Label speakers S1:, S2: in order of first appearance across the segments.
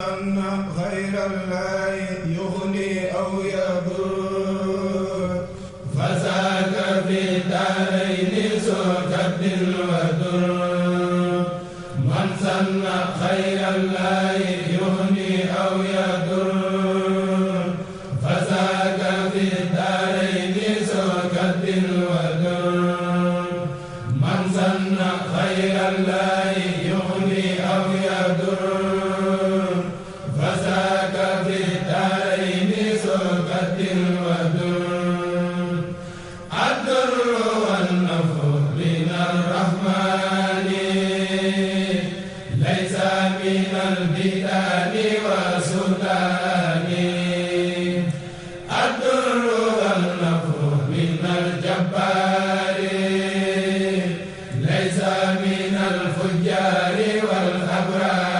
S1: أن غير الله يغني أو يضر فذاك في الدارين ذو كد ودر من ظن غير الله يغني أو يضر فذاك في الدارين ذو كد ودر من ظن غير الله يغني أو يضر فذاك في الدارين ذو كد ودر الدر والنفع من الرحمن ليس من البدان والسودان الدر والنفع من الجبار ليس من الفجار والأبرار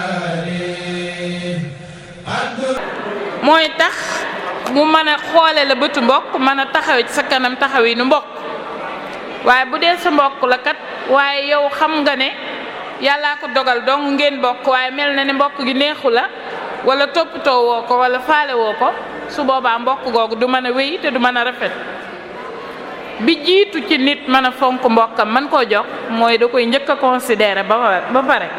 S2: mooy tax mu mën a xoole la bëtu mbokk mën a taxawee ci sa kanam taxawi nu mbokk waaye bu dee sa mbokk la kat waaye yow xam nga ne yàllaa ko dogal dong ngeen bokk waaye mel na ne mbokk gi neexu la wala toppatoo woo ko wala faale woo ko su boobaa mbokk googu du mën a wéy te du mën a rafet bi jiitu ci nit mën a fonk mbokkam man koo jox mooy da koy njëkk a considérer ba pare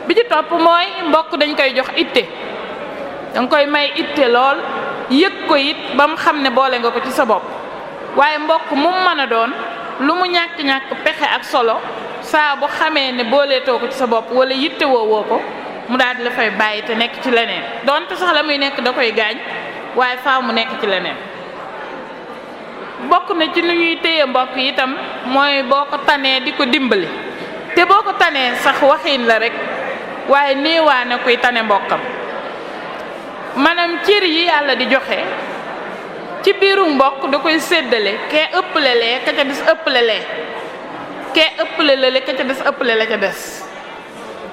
S2: bi ci topp mooy mbokk dañ koy jox itte danga koy may itte lool yëg ko it ba mu xam ne boole nga ko ci sa bopp waaye mbokk mu mën a doon lu mu ñàkk-ñàkk pexe ak solo saa bu xamee ne booleetoo ko ci sa bopp wala yitte woo ko mu daal di la fay bàyyi te nekk ci leneen donte sax la muy nekk da koy gaañ waaye faaw mu nekk ci leneen bokk na ci nu ñuy téye mbokk itam mooy boo ko tanee di ko dimbali te boo ko tanee sax waxiin la rek waaye néewaane kuy tane mbokkam maanaam cër yi yàlla di joxe ci biiru mbokk da koy séddale kee ëpple lee ka ca des ëpple lee kee ëpple la ka ca des ëpple la ca des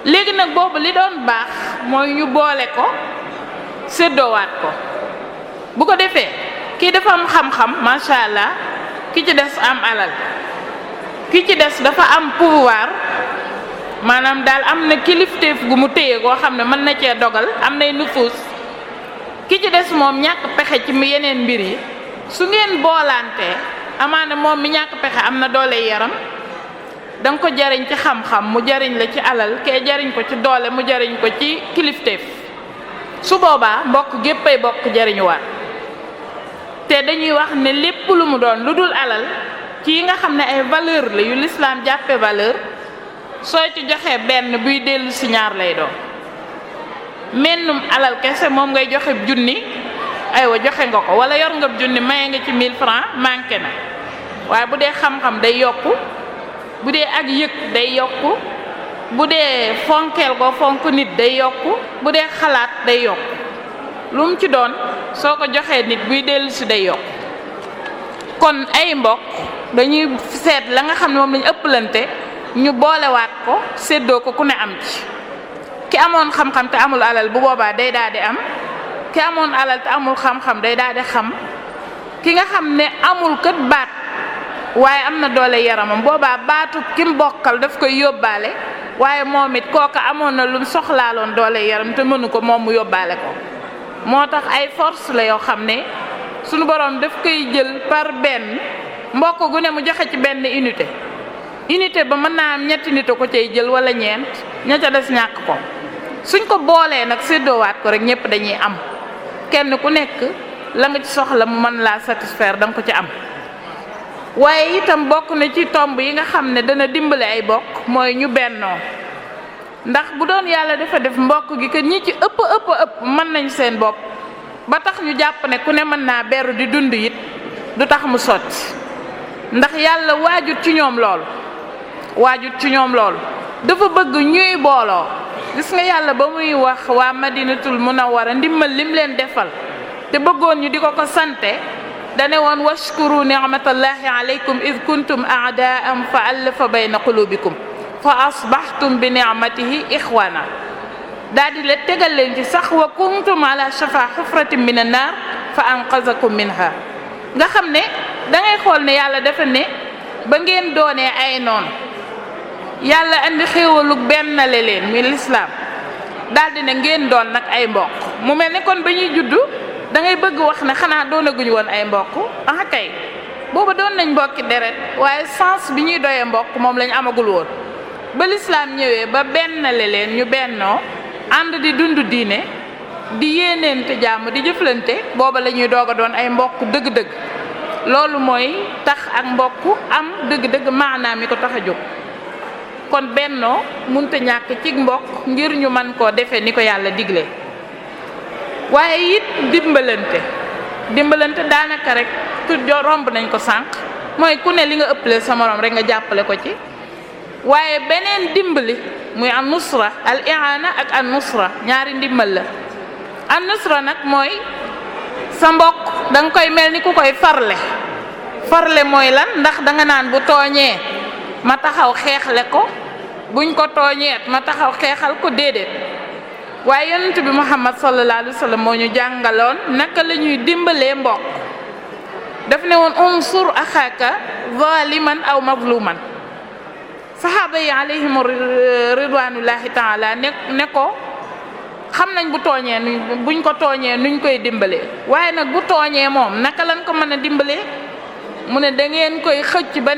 S2: léegi nag boobu li doon baax mooy ñu boole ko séddoowaat ko bu ko defee kii dafa am xam-xam macha allah ki ci des am alal ki ci des dafa am pouvoir maanaam daal am na kilifteef gu mu téye koo xam ne mën na cee dogal am nay nufuus ki ci des moom ñàkk pexe ci yeneen mbir yi su ngeen boolantee amaana moom mi ñàkk pexe am na doole yaram danga ko jariñ ci xam-xam mu jariñ la ci alal kee jariñ ko ci doole mu jariñ ko ci kilifteef su boobaa mbokk géppay bokk jariñuwaat te dañuy wax ne lépp lu mu doon lu dul alal ci yi nga xam ne ay valeur la yu lislaam jàppe valeur soo ci joxee benn buy dellu si ñaar lay doon mennum alal kese moom ngay joxe junni aywa joxe nga ko wala yor nga junni maye nga ci 1000 francs manqué na waaye bu dee xam-xam day yokku bu dee ak yëg day yokku bu dee fonkeel ko fonk nit day yokku bu dee xalaat day yokku lu mu ci doon soo ko joxee nit buy dellu si day yokku kon ay mbokk dañuy seet la nga xam ne moom lañu ëpplante ñu boolewaat ko séddoo ko ku ne am ci ki amoon xam-xam te amul alal bu boobaa day daal di am ki amoon alal te amul xam-xam day daal di xam ki nga xam ne amul kët baat waaye am na doole yaramam boobaa baatu ki mu bokkal daf koy yóbbaale waaye moom it kooka amoon na lu mu soxlaaloon doole yaram te mënu ko moom mu yóbbaale ko moo tax ay force la yoo xam ne suñu borom daf koy jël par benn mbokk gu ne mu joxe ci benn unité ba mën naa am ñetti nit a ko cay jël wala ñeent ña ca des ñàkk ko suñ ko boolee nag séddoowaat ko rek ñëpp dañuy am kenn ku nekk la nga ci soxla mu mën laa satisfaire danga ko ci am waaye itam bokk na ci tomb yi nga xam ne dana dimbale ay bokk mooy ñu bennoo ndax bu doon yàlla dafa def mbokk gi que ñi ci ëpp mën nañ seen bopp ba tax ñu jàpp ne ku ne mën naa beru di dund it du tax mu sotti ndax yàlla waajut ci ñoom loolu dafa bëgg ñuy booloo gis nga yàlla ba muy wax waa madinatul munawwara ndimmal lim leen defal te bëggoon ñu di ko sante dane woon washkuru ni'matallahi alaykum id kuntum a'da'an fa allafa bayna qulubikum fa asbahtum bi ni'matihi ikhwana daal di la tegal leen ci sax wa kuntum ala shafa hufratin minan nar fa anqazakum minha nga xam ne dangay xool ne yàlla dafa ne ba ngeen doonee ay noon yàlla andi xéewalu bennale leen muy lislaam daal di ne ngeen doon nag ay mbokk mu mel ne kon ba ñuy juddu da ngay bëgg wax ne xanaa doonaguñu woon ay mbokk ah kay booba doon nañ mbokki deret waaye sens bi ñuy doyee mbokk moom lañ amagul woon ba lislaam ñëwee ba bennale leen ñu bennoo ànd di dund diine di yéeneente jàmm di jëflante booba la ñuy doog a doon ay mbokk dëgg-dëgg loolu mooy tax ak mbokk am dëgg-dëgg maanaam mi ko tax a jóg kon bennoo munta ñàkk ci mbokk ngir ñu mën koo defee ni ko yàlla digle waaye it dimbalante daanaka rek romb nañ ko sànq mooy ku ne li nga ëppale sa morom rek nga jàppale ko ci waaye beneen dimbali muy an nusra al i'ana ak an nusra ñaari ndimbal la an nusra nag mooy sa mbokk da nga koy mel ni ku koy farle mooy lan ndax da nga naan bu tooñee ma taxaw xeexle ko buñ ko tooñeet ma taxaw xeexal ko déedéet waaye yonent bi Muhammad sallallahu alayhi wa sallam moo ñu jàngaloon naka la ñuy dimbalee mbokk daf ne woon unsur axaaka zaliman aw mazluman saxaaba yi alayhim ridwanullahi taala ne ko xam nañ bu tooñee buñ ko tooñee nuñ koy dimbalee waaye nag bu tooñee moom naka lañ ko mën a dimbalee mu ne da ngeen koy xëcc ba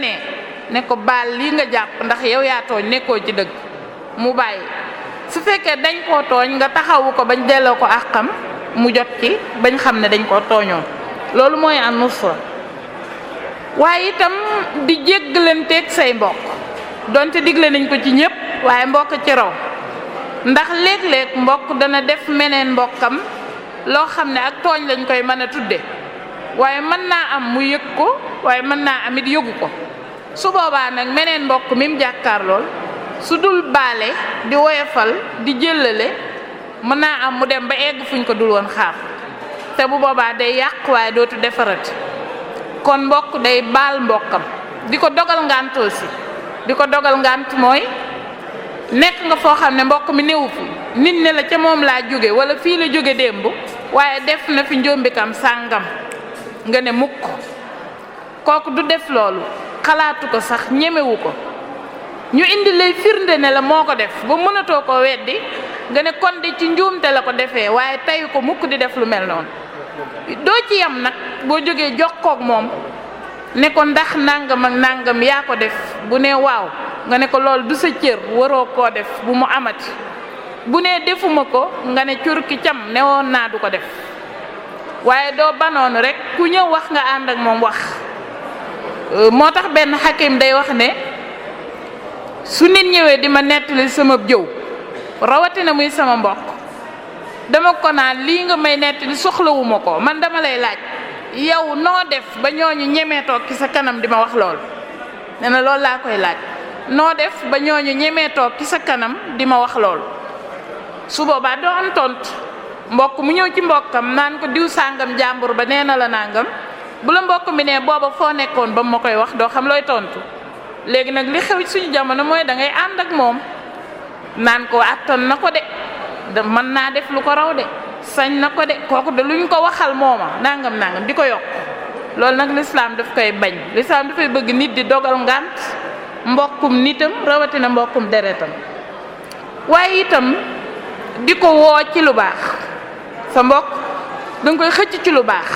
S2: ne ko baal lii nga jàpp ndax yow yaa tooñ nekkoo ci dëgg mu bàyyi su fekkee dañ koo tooñ nga taxawu ko bañ delloo ko àqam mu jot ci bañ xam ne dañ koo tooñoon loolu mooy an nusra waaye itam di jéggalanteeg say mbokk donte digle nañ ko ci ñëpp waaye mbokk ci raw ndax léeg-léeg mbokk dana def meneen mbokkam loo xam ne ak tooñ lañ koy mën a tudde waaye mën naa am mu yëg ko waaye mën naa am it yëgu ko su boobaa nag meneen mbokk mi mu jàkkaar lool su dul baale di woyofal di jëllale mën naa am mu dem ba egg fuñ ko dul woon xaar te bu boobaa day yàq waaye dootu defarati kon mbokk day baal mbokkam di ko dogal ngant aussi di ko dogal ngant mooy nekk nga foo xam ne mbokk mi néewu fi nit ne la ca moom laa jóge wala fii la jóge démb waaye def na fi njóombikam sàngam nga ne mukk kooku du def loolu xalaatu ko sax ñemewu ko ñu indi lay firnde ne la moo ko def ba mënatoo ko weddi nga ne kon de ci njuumte la ko defee waaye tey ko mukk di def lu mel noonu doo ci yam nag boo jógee jokkoog moom ne ko ndax nangam ak nangam yaa ko def bu ne waaw nga ne ko loolu du sa cër waroo koo def bu mu amati bu ne defuma ko nga ne curki cam ne woon naa du ko def waaye doo banoonu rek ku ñëw wax nga ànd ak moom wax moo tax benn xakim day wax ne su nit ñëwee di ma nettali sama jëw rawatina muy sama mbokk dama ko naan lii nga may nettali soxlawuma ko man dama lay laaj yow noo def ba ñooñu ñemee toog ci sa kanam di ma wax lool nee na loolu laa koy laaj noo def ba ñooñu ñemee toog ci sa kanam di ma wax lool su boobaa doo am tontu mbokk mu ñëw ci mbokkam naan ko diw sàngam jàmbur ba nee na la nangam bu la mbokk mi ne booba foo nekkoon ba ma koy wax doo xam looy tontu léegi nag li xew suñu jamono mooy da ngay ànd ak moom naan ko attan na ko de mën naa def lu ko raw de sañ na ko de kooku de luñ ko waxal mooma nangam di ko yokk loolu nag lislaam daf koy bañ lislaam dafay bëgg nit di dogal ngant mbokkum nitam rawatina mbokkum deretam waaye itam di ko woo ci lu baax sa mbokk danga koy xëcc ci lu baax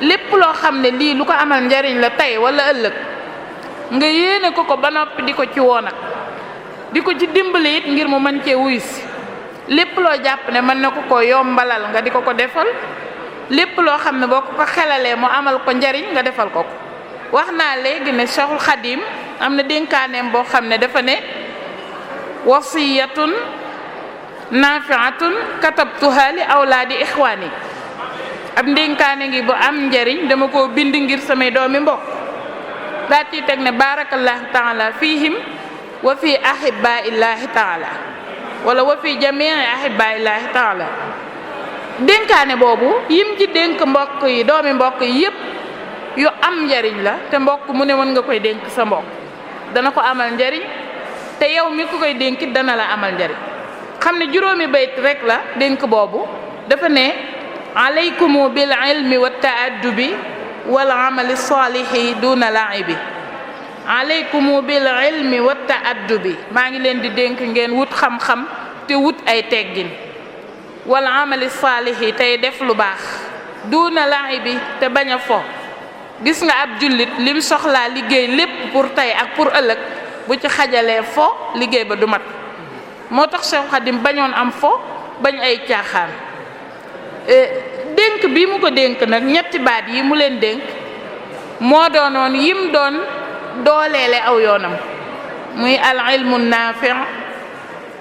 S2: lépp loo xam ne lii lu ko amal njariñ la tey wala ëllëg nga yéene ko ba noppi di ko ci woo nag di ko ci dimbali it ngir mu mën cee wuy si lépp loo jàpp ne mën na ko yombalal nga di ko defal lépp loo xam ne boo ko xelalee mu amal ko njariñ nga defal ko wax naa léegi ne Cheikhul Khadim am na dénkaaneem boo xam ne dafa ne wasiyatun nafiatun katabtuha li awlaadi ixwaani ab ndénkaane ngi bu am njariñ dama koo bind ngir samay doomi mbokk daa ciy teg ne barakallahu taala fihim wa fi ahibaillahi taala wala wa fi jamii ahibaillahi taala dénkaane boobu yim ci dénk mbokk yi doomi mbokk yi yépp yu am njariñ la te mbokk mu ne mën nga koy dénk sa mbokk dana ko amal njariñ te yow mi ku koy dénkit dana la amal njariñ xam ne juróomi bayt rek la dénk boobu dafa ne alaykumu bil ilmi wa taaddubi wal amali salihi duna laibi alaykumu bil ilmi wa taaddubi maa ngi leen di dénk ngeen wut xam-xam te wut ay teggin wal amali saalihi tey def lu baax duuna laay bi te bañ a fo gis nga ab jullit lim soxlaa liggéey lépp pour tey ak pour ëllëg bu ci xajalee fo liggéey ba du mat moo tax Cheikh Khadim bañoon am fo bañ ay caaxaan dénk bi mu ko dénk nag ñetti baat yi mu leen dénk moo doonoon yim doon dooleele aw yoonam muy al ilmu naafi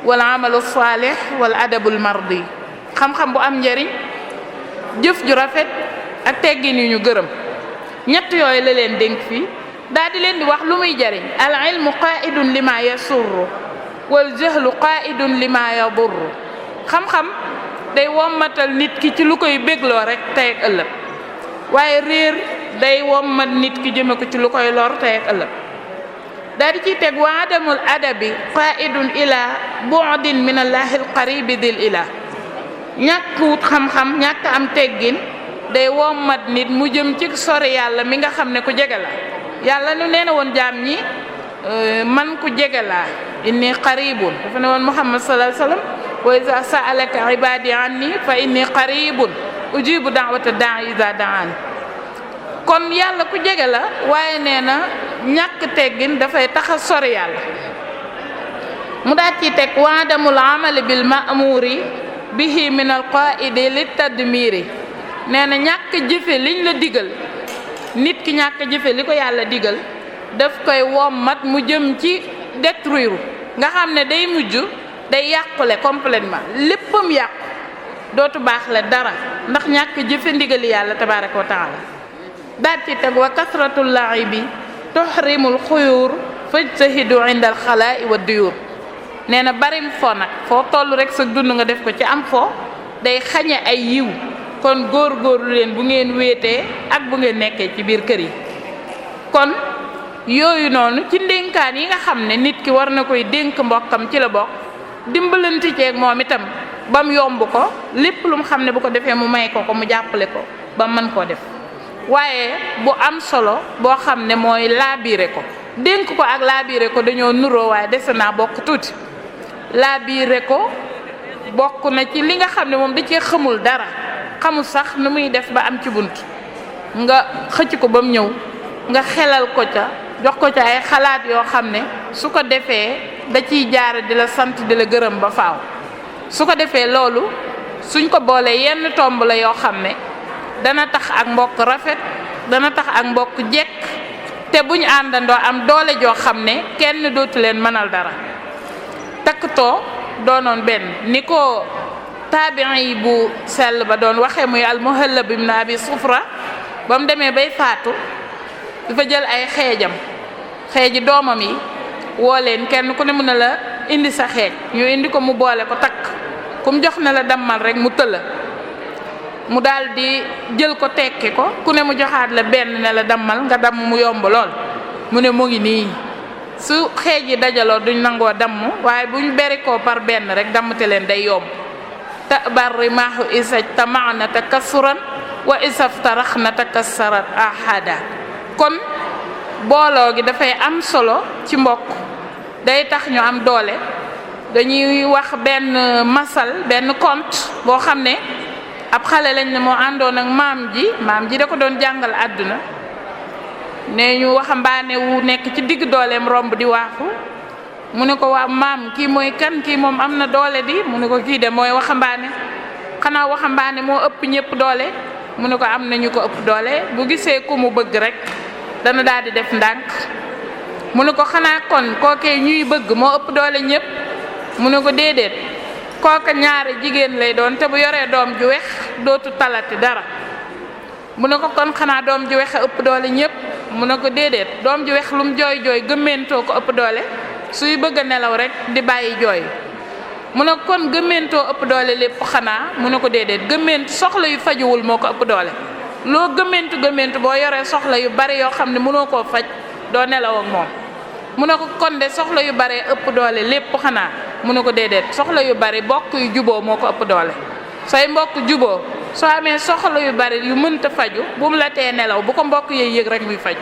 S2: wal amalu saalih wal adabul mardi xam-xam bu am njariñ jëf ju rafet ak teggin yu ñu gërëm ñett yooyu la leen dénk fii daal di leen di wax lu muy jariñ al ilmu qaidun lima yasurru wal jahlu qaidun lima yadurru xam-xam day wommatal nit ki ci lu koy bégloo rek tey ak ëllëg waaye réer day wommat nit ki jëme ko ci lu koy lor tey ak ëllëg daal di ciy teg wa adamul adabi qaidun ila bu'din min allahi alqaribi dil ilah ñàkk wut xam-xam ñàkk am teggin day wommat nit mu jëm ci sori yàlla mi nga xam ne ku jege la yàlla nu nee na woon jaam ñi man ku jege laa inni qaribun dafa ne woon muhammad sallallahu alayhi wasallam wa iza sa'alaka ibadi anni fa inni qaribun ujibu da'wata da'i iza da'an kon yàlla ku jege la waaye nee na ñàkk teggin dafay tax a sori yàlla mu daal ci teg waadamul amali bil ma'muri bihi min al qaidi li tadmiri nee na ñàkk jëfe liñ la digal nit ki ñàkk jëfe li ko yàlla digal daf koy wommat mu jëm ci détruire nga xam ne day mujj day yàqule complètement léppam yàqu dootu baax la dara ndax ñàkk jëfe ndigali yàlla tabaraka wa taala daal ci teg wa kasratul laibi tuhrimul xuyur fajtahidu inda al xalaa'i wa duyur nee na barim fo nag foo toll rek sa dund nga def ko ci am fo day xañe ay yiw kon góor-góorlu leen bu ngeen wéetee ak bu ngeen nekkee ci biir kër yi kon yooyu noonu ci ndénkaan yi nga xam ne nit ki war na koy dénk mbokkam ci la bokk dimbalanti ceeg moom itam ba mu yomb ko lépp lu mu xam ne bu ko defee mu may ko mu jàppale ko ba mën koo def waaye bu am solo boo xam ne mooy laabiire ko dénk ko ak laabiire ko dañoo nuroo waaye dese naa bokk tuuti laabiire ko bokk na ci li nga xam ne moom da cee xamul dara xamul sax nu muy def ba am ci bunt nga xëcc ko ba mu ñëw nga xelal ko ca jox ko ca ay xalaat yoo xam ne su ko defee da ciy jaare di la sant di la gërëm ba faaw su ko defee loolu suñ ko boolee yenn tomb la yoo xam ne dana tax ak mbokk rafet dana tax ak mbokk jekk te buñ àndandoo am doole joo xam ne kenn dootu leen mënal dara takktoo doonoon benn ni ko taabiin yi bu sell ba doon waxee muy al-Muhallab ibn Abi Sufra ba mu demee bay faatu dafa jël ay xeeji doomam yi woo leen kenn ku ne mun na la indi sa xeej ñu indi ko mu boole ko takk ku mu jox ne la dammal rek mu tëlla mu daal di jël ko tekki ko ku ne mu joxaat la benn ne la dammal nga damm mu yomb lool mu ne mu ngi nii su xeej yi dajaloo duñ nangoo damm waaye buñ beri ko par benn rek dammte leen day yomb tabar rimaahu isajtamaana takassuran wa isaftaraxna takassarat ahada kon booloo gi dafay am solo ci mbokk day tax ñu am doole dañuy wax benn masal benn conte boo xam ne ab xale lañ ne moo àndoon ak maam ji da ko doon jàngal àdduna ne ñu waxambaane wu nekk ci digg dooleem romb di waaxu mu ne ko waa maam kii mooy kan kii moom am na doole di mu ne ko kii de mooy waxambaane xanaa waxambaane moo ëpp ñëpp doole mu ne ko am na ñu ko ëpp doole bu gisee ku mu bëgg rek dana daal di def ndànk mu ne ko xanaa kon kookee ñuy bëgg moo ëpp doole ñëpp mu ne ko déedéet kooka ñaari jigéen lay doon te bu yoree doom ju wex dootu talati dara mu ne ko kon xanaa doom ju wex a ëpp doole ñëpp mu ne ko déedéet doom ju wex lu mu jooy jooy gëmmentoo ko ëpp doole suy bëgg a nelaw rek di bàyyi jooy mu ne ko kon gëmmentoo ëpp doole lépp xanaa mu ne ko déedéet gëmmentu soxla yu fajuwul moo ko ëpp doole loo gëmmentu boo yoree soxla yu bari yoo xam ne mënoo koo faj doo nelaw ak moom mu ne ko kon de soxla yu bari ëpp doole lépp xanaa mu ne ko déedéet soxla yu bari mbokk yu juboo moo ko ëpp doole say mbokk juboo soo amee soxla yu bari yu mënta faju bu mu la tee nelaw bu ko mbokk yee yëg rek muy faju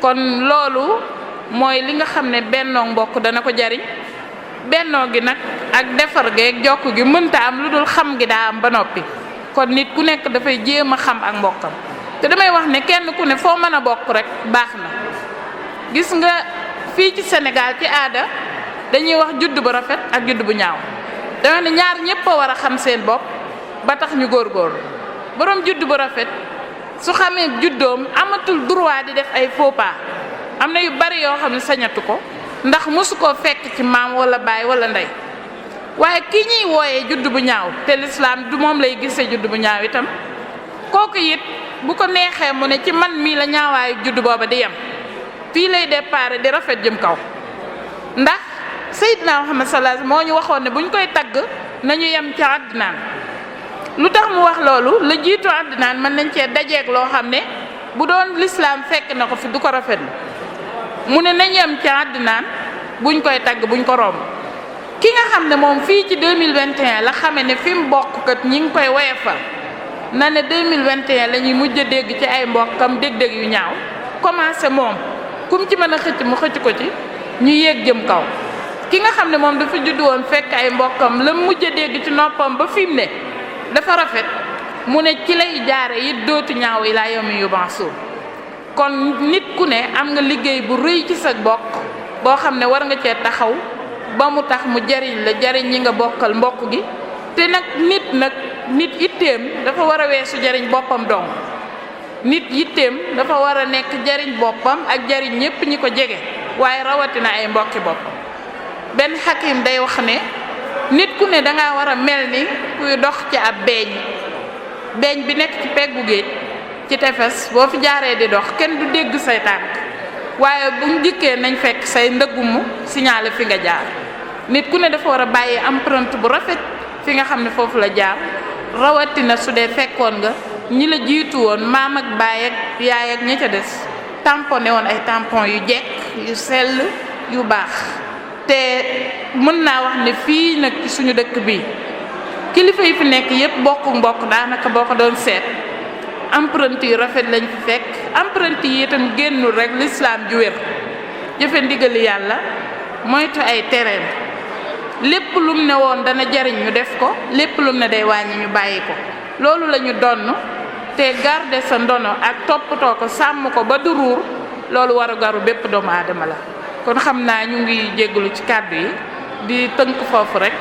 S2: kon loolu mooy li nga xam ne bennoo mbokk dana ko jariñ bennoo gi nag ak defar geeg jokk gi mënta am lu dul xam gi daa am ba noppi kon nit ku nekk dafay jéem a xam ak mbokkam te damay wax ne kenn ku ne foo mën a bokk rek baax na. gis nga fii ci Sénégal ci aada dañuy wax judd bu rafet ak judd bu ñaaw dama ne ñaar ñëpp a war a xam seen bopp ba tax ñu góorgóorlu borom judd bu rafet su xamee juddoom amatul droit di def ay faux pas am na yu bari yoo xam ne sañatu ko ndax mosu koo fekk ci maam wala baay wala ndey waaye ki ñuy wooyee judd bu ñaaw te lislaam du moom lay gisee judd bu ñaaw itam kooku it bu ko neexee mu ne ci man mii la ñaawaayu judd booba di yem fii lay départ di rafet jëm kaw ndax Seydina Muhammad sallallahu alayhi wasallam moo ñu waxoon ne bu ñu koy tagg nañu yem ci Adnaan lu tax mu wax loolu la jiitu Adnaan mën nañ cee dajeeg loo xam ne bu doon lislaam fekk na ko fi du ko rafetlu mu ne nañ yem ci Adnaan buñ koy tagg buñ ko romb ki nga xam ne moom fii ci 2021 la xame ne fi mu bokk kat ñi ngi koy woyefal na ne 2021 la ñuy mujj a dégg ci ay mbokkam dégg-dégg yu ñaaw commencé moom kum ci mën a xëcc mu xëcc ko ci ñu yéeg jëm kaw ki nga xam ne moom dafa judd woon fekk ay mbokkam la mujj a dégg ci noppam ba fi mu ne dafa rafet mu ne ci lay jaare it dootu ñaaw yi laa yawmi yub'asun kon nit ku ne am nga liggéey bu rëy ci sa bokk boo xam ne war nga cee taxaw ba mu tax mu jariñ la jariñ ñi nga bokkal mbokk gi te nag nit itteem dafa war a weesu jariñ boppam dong nit yitteem dafa war a nekk jariñ boppam ak jariñ ñépp ñi ko jege waaye rawatina ay mbokki boppam benn xakim day wax ne nit ku ne danga war a mel ni kuy dox ci ab beeñ bi nekk ci peggu géej ci tefes boo fi jaaree di dox kenn du dégg say tànk waaye buñ dikkee nañ fekk say ndëggumu signalé fi nga jaar nit ku ne dafa war a bàyyi empreinte bu rafet fi nga xam ne foofu la jaar rawatina su dee fekkoon nga ñi la jiitu woon maam ak baay ak yaay ak ña ca des tamponné woon ay tampon yu jekk yu sell yu baax te mën naa wax ne fii nag ci suñu dëkk bi kilifa yi fi nekk yépp bokku mbokk daanaka boo ko doon seet empreinte yu rafet lañ fi fekk empreinte yi itam génnul rek lislaam ju wér jëfe ndigali yàlla moytu ay tereem lépp lum ne woon dana jariñ ñu def ko lépp lum ne day wàññi ñu bàyyi ko loolu la ñu donn te garder sa ndono ak toppatoo ko sàmm ko ba du ruur loolu war a garu bépp doomu aadama la kon xam naa ñu ngi jégalu ci kàddu yi di tënk foofu rek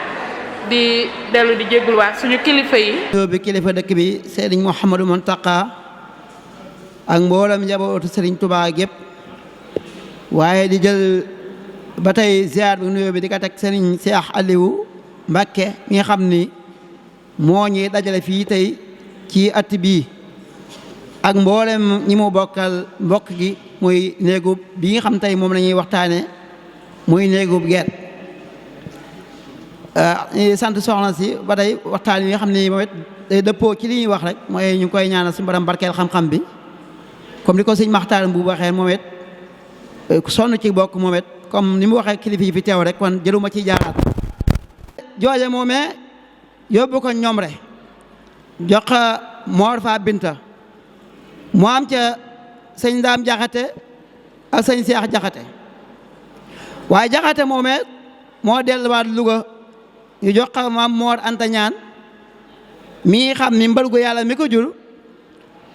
S2: di dellu di jégaluwaat suñu kilifa yi.
S3: bi kilifa dëkk bi Serigne Mouhamadou Mountakha ak mboolem njabootu Serigne Touba gépp waaye di jël ba tey ziar bi nuyoo bi di ko teg Serigne Cheikh Aliou Mbacké mi nga xam ni moo ñuy dajale fii tey ci at bii ak mboolem ñi mu bokkal mbokk gi muy néegub bi nga xam tey moom la ñuy waxtaane muy néegub Guet sant soxna si ba tey waxtaan yi nga xam ne moom it day dëppoo ci li ñuy wax rek mooy ñu ngi koy ñaanal suñu borom barkeel xam-xam bi comme ni ko sëñ Maxtaar bu waxee moom it sonn ci bokk moom it comme ni mu waxee kilifa yi fi teew rek kon jëluma ci jaaraat jooje moomee yóbbu ko ñoom rek jox Mor Fa Binta mu am ca sëñ Daam Jaxate ak sëñ Seex Jaxate waaye Jaxate moomee moo delluwaat Louga ñu jox ko maam Mor Anta Ñaan mi xam ni mbalgu yàlla mi ko jur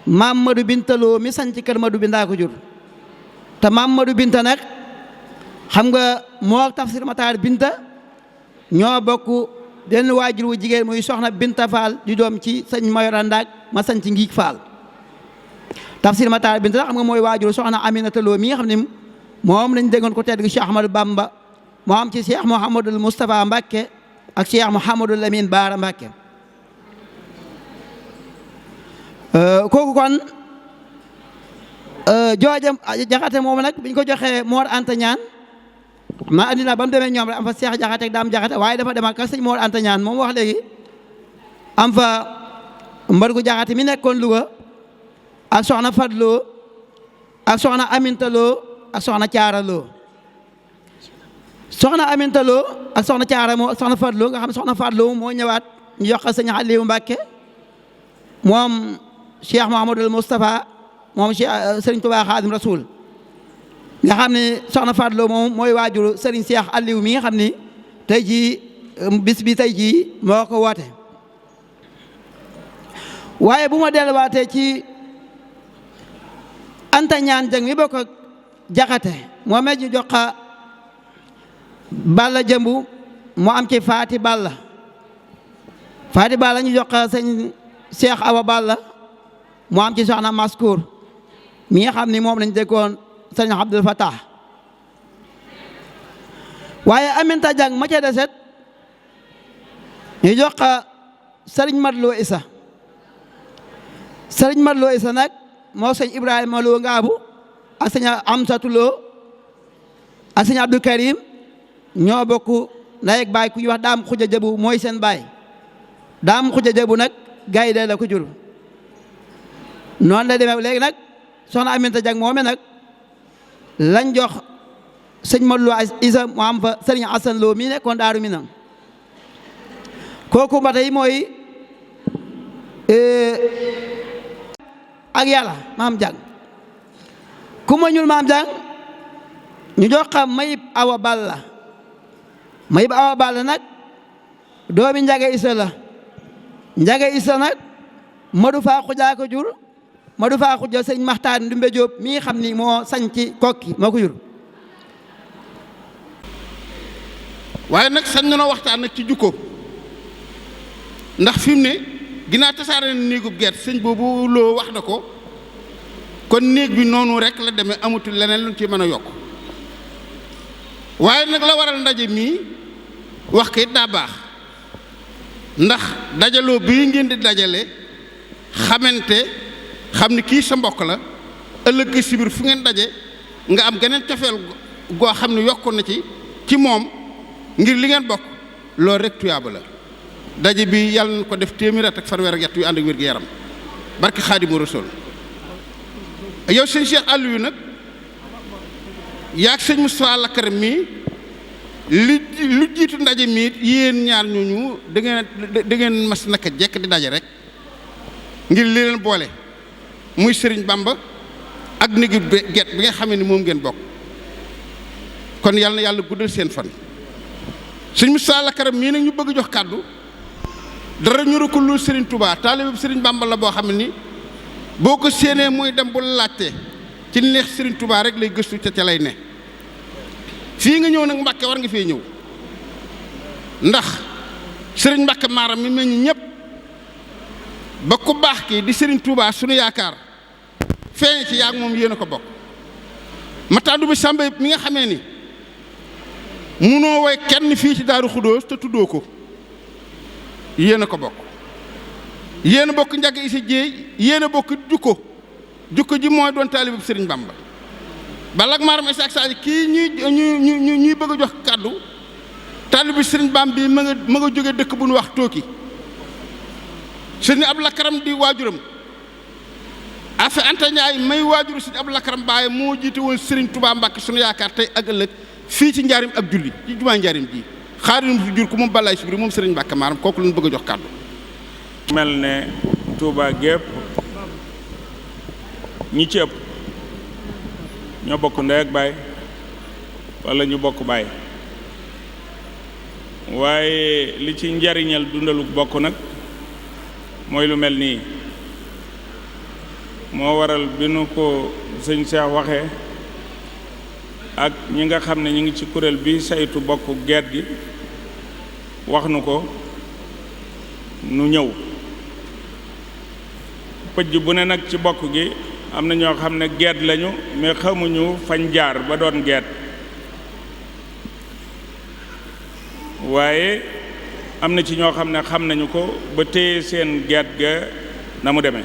S3: maam Madu Binta Lo mi sanc kër Madu Binta ko jur te maam Madu Binta nag xam nga moo Tafsir Matar Binta ñoo bokk den waajur wu jigéen muy soxna Binta Fall di doom ci sëñ Mayoro Ndak ma sanc Ngiig Fall Tafsir Matar Binta xam nga mooy waajur soxna Aminata Lo mi nga xam ne moom lañ déggoon ko tedd gi Cheikh Ahmadou Bamba moo am ci Cheikh Mouhamadul Moustapha Mbacké ak Cheikh Mouhamadul Lamine Baara Mbacké kooku kon joojam Jaxate moom nag biñ ko joxee Mor Anta Ñaan ma andi na ba mu demee ñoom rek am fa Seex Jaxate ak Daam Jaxate waaye dafa dem ak sëñ Mor Anta Ñaan moom wax léegi am fa mbargu Jaxate mi nekkoon Louga ak soxna Fadlo ak soxna Aminta Lo ak soxna Caara Lo soxna Aminta Lo ak soxna Caara moo ak soxna Fadlo nga xam soxna Fadlo moo ñëwaat ñu jox ko sëñ Aliou Mbacké moom Cheikh Mouhamadul Moustapha moom Cheikh Serigne Touba Khadim Rasoul nga xam ne soxna Fadlo moom mooy waajuru Serigne Cheikh Aliou mi nga xam ni tey jii bis bi tey jii moo ko woote waaye bu ma delluwaatee ci Anta Ñaan Jeng mi bokk ak Jaxate moo me ñu jox Balla Jëmbu mu am ci Faati Balla ñu jox sëñ Cheikh Awa Balla mu am ci soxna Maskour mi nga xam ni moom lañ déggoon sëñ Abdul Fatah waaye Aminta Jang ma ca deset ñu jox sëriñ Madlo Isa sëriñ Madlo Isa nag moo sëñ Ibrahima Lo Ngaabu ak sëñ Amsatu Lo ak sëñ Abdou Karim ñoo bokk ndey ak baay ku ñuy wax Daam Xuja Jëbu mooy seen baay Daam Xuja Jëbu nag gaynde la ko jur noonu la demee léegi nag soxna Aminta Jang moome nag lañ jox sëñ Madlo Isa mu am fa sëriñ Asan Lo mi nekkoon Daaru Minam kooku ba tey mooy ak yàlla maam Jang ku ma ñuul maam Jang ñu jox xam Mayib Awa Balla nag doomi Njaga Isa la Njaga Isa nag Madu Faa Xuja ko jur Madu Faa Xuja sëñ Maxtaar Ndumbe Jóob mi xam ni moo sañ ci Kokki moo ko jur
S4: waaye nag sañ na noo waxtaan nag ci jukko ndax fi mu ne ginnaaw tasaare na néegub gerte sëñ boobu loo wax na ko kon néeg bi noonu rek la demee amatul leneen luñ ci mën a yokk waaye nag la waral ndaje mii wax ko it daa baax ndax dajaloo bii ngeen di dajale xamante xam ni kii sa mbokk la ëllëg si biir fu ngeen daje nga am geneen cofeel goo xam ne yokku na ci moom ngir li ngeen bokk loolu rek tuyaaba la daje bi yàlla na ko def téeméer at ak fanweer ak yett yu ànd ak wér-gu-yaram barke Xaadimu Rasuul yow sëñ Cheikh Aliou nag yaag sëñ Moustapha Lakaram mii lu jiitu ndaje mii yéen ñaar ñooñu da ngeen mas naka jekk di daje rek ngir li leen boole muy Sëriñ Bamba ak néegi get bi nga xamee ni moom ngeen bokk kon yàlla na yàlla guddal seen fan sëñ Moustapha Lakaram mii nag ñu bëgg jox kàddu dara ñu ko lu Sëriñ Touba taalibe Sëriñ Bamba la boo xam ne ni boo ko séenee muy dem bu laajte ci neex Sëriñ Touba rek lay gëstu ca lay ne fii nga ñëw nag Mbàkke war nga fee ñëw ndax Sëriñ Mbàkke Maaram mi meññ ñëpp ba ku baax kii di Sëriñ Touba sunu yaakaar feeñ ci yaag moom yéen a ko bokk Matandu bi Samba mi nga xamee ni munoo woy kenn fii ci Daaru Xudóos te tuddoo ko yéen a ko bokk yéen a bokk Njaga Isa Jéey yéen a bokk jukko ji mooy doon taalibu Sëriñ Bamba balak maaram Isa ak Sadio kii ñuy bëgg a jox kàddu taalibu Sëriñ Bamba bi ma nga jóge dëkk bu nu wax Tooki Sëriñ Abdou Lakaram di waajuram afe Anta Njaay may waajuru Sëriñ Abdou Lakaram baaye moo jiite woon Sëriñ Touba Mbàkke sunu yaakaar tey ak ëllëg fii ci njaarim ak julli ci jumaa njaarim ji xaarim fi jur ko moom balaay subri moom Sëriñ Mbàkke Maaram kooku lañu bëgg a jox kàddu
S5: mel ne Touba gépp ñi ci ëpp ñoo bokk ndey ak baay walla ñu bokk baay waaye li ci njariñal dundalu bokk nag mooy lu mel nii moo waral bi nu ko sëñ Cheikh waxee ak ñi nga xam ne ñu ngi ci kuréel bi saytu bokk geet gi wax nu ko nu ñëw pëj bu ne nag ci bokk gi am na ñoo xam ne geet lañu mais xamuñu fañ jaar ba doon geet waaye am na ci ñoo xam ne xam nañu ko ba téye seen geet ga na mu demee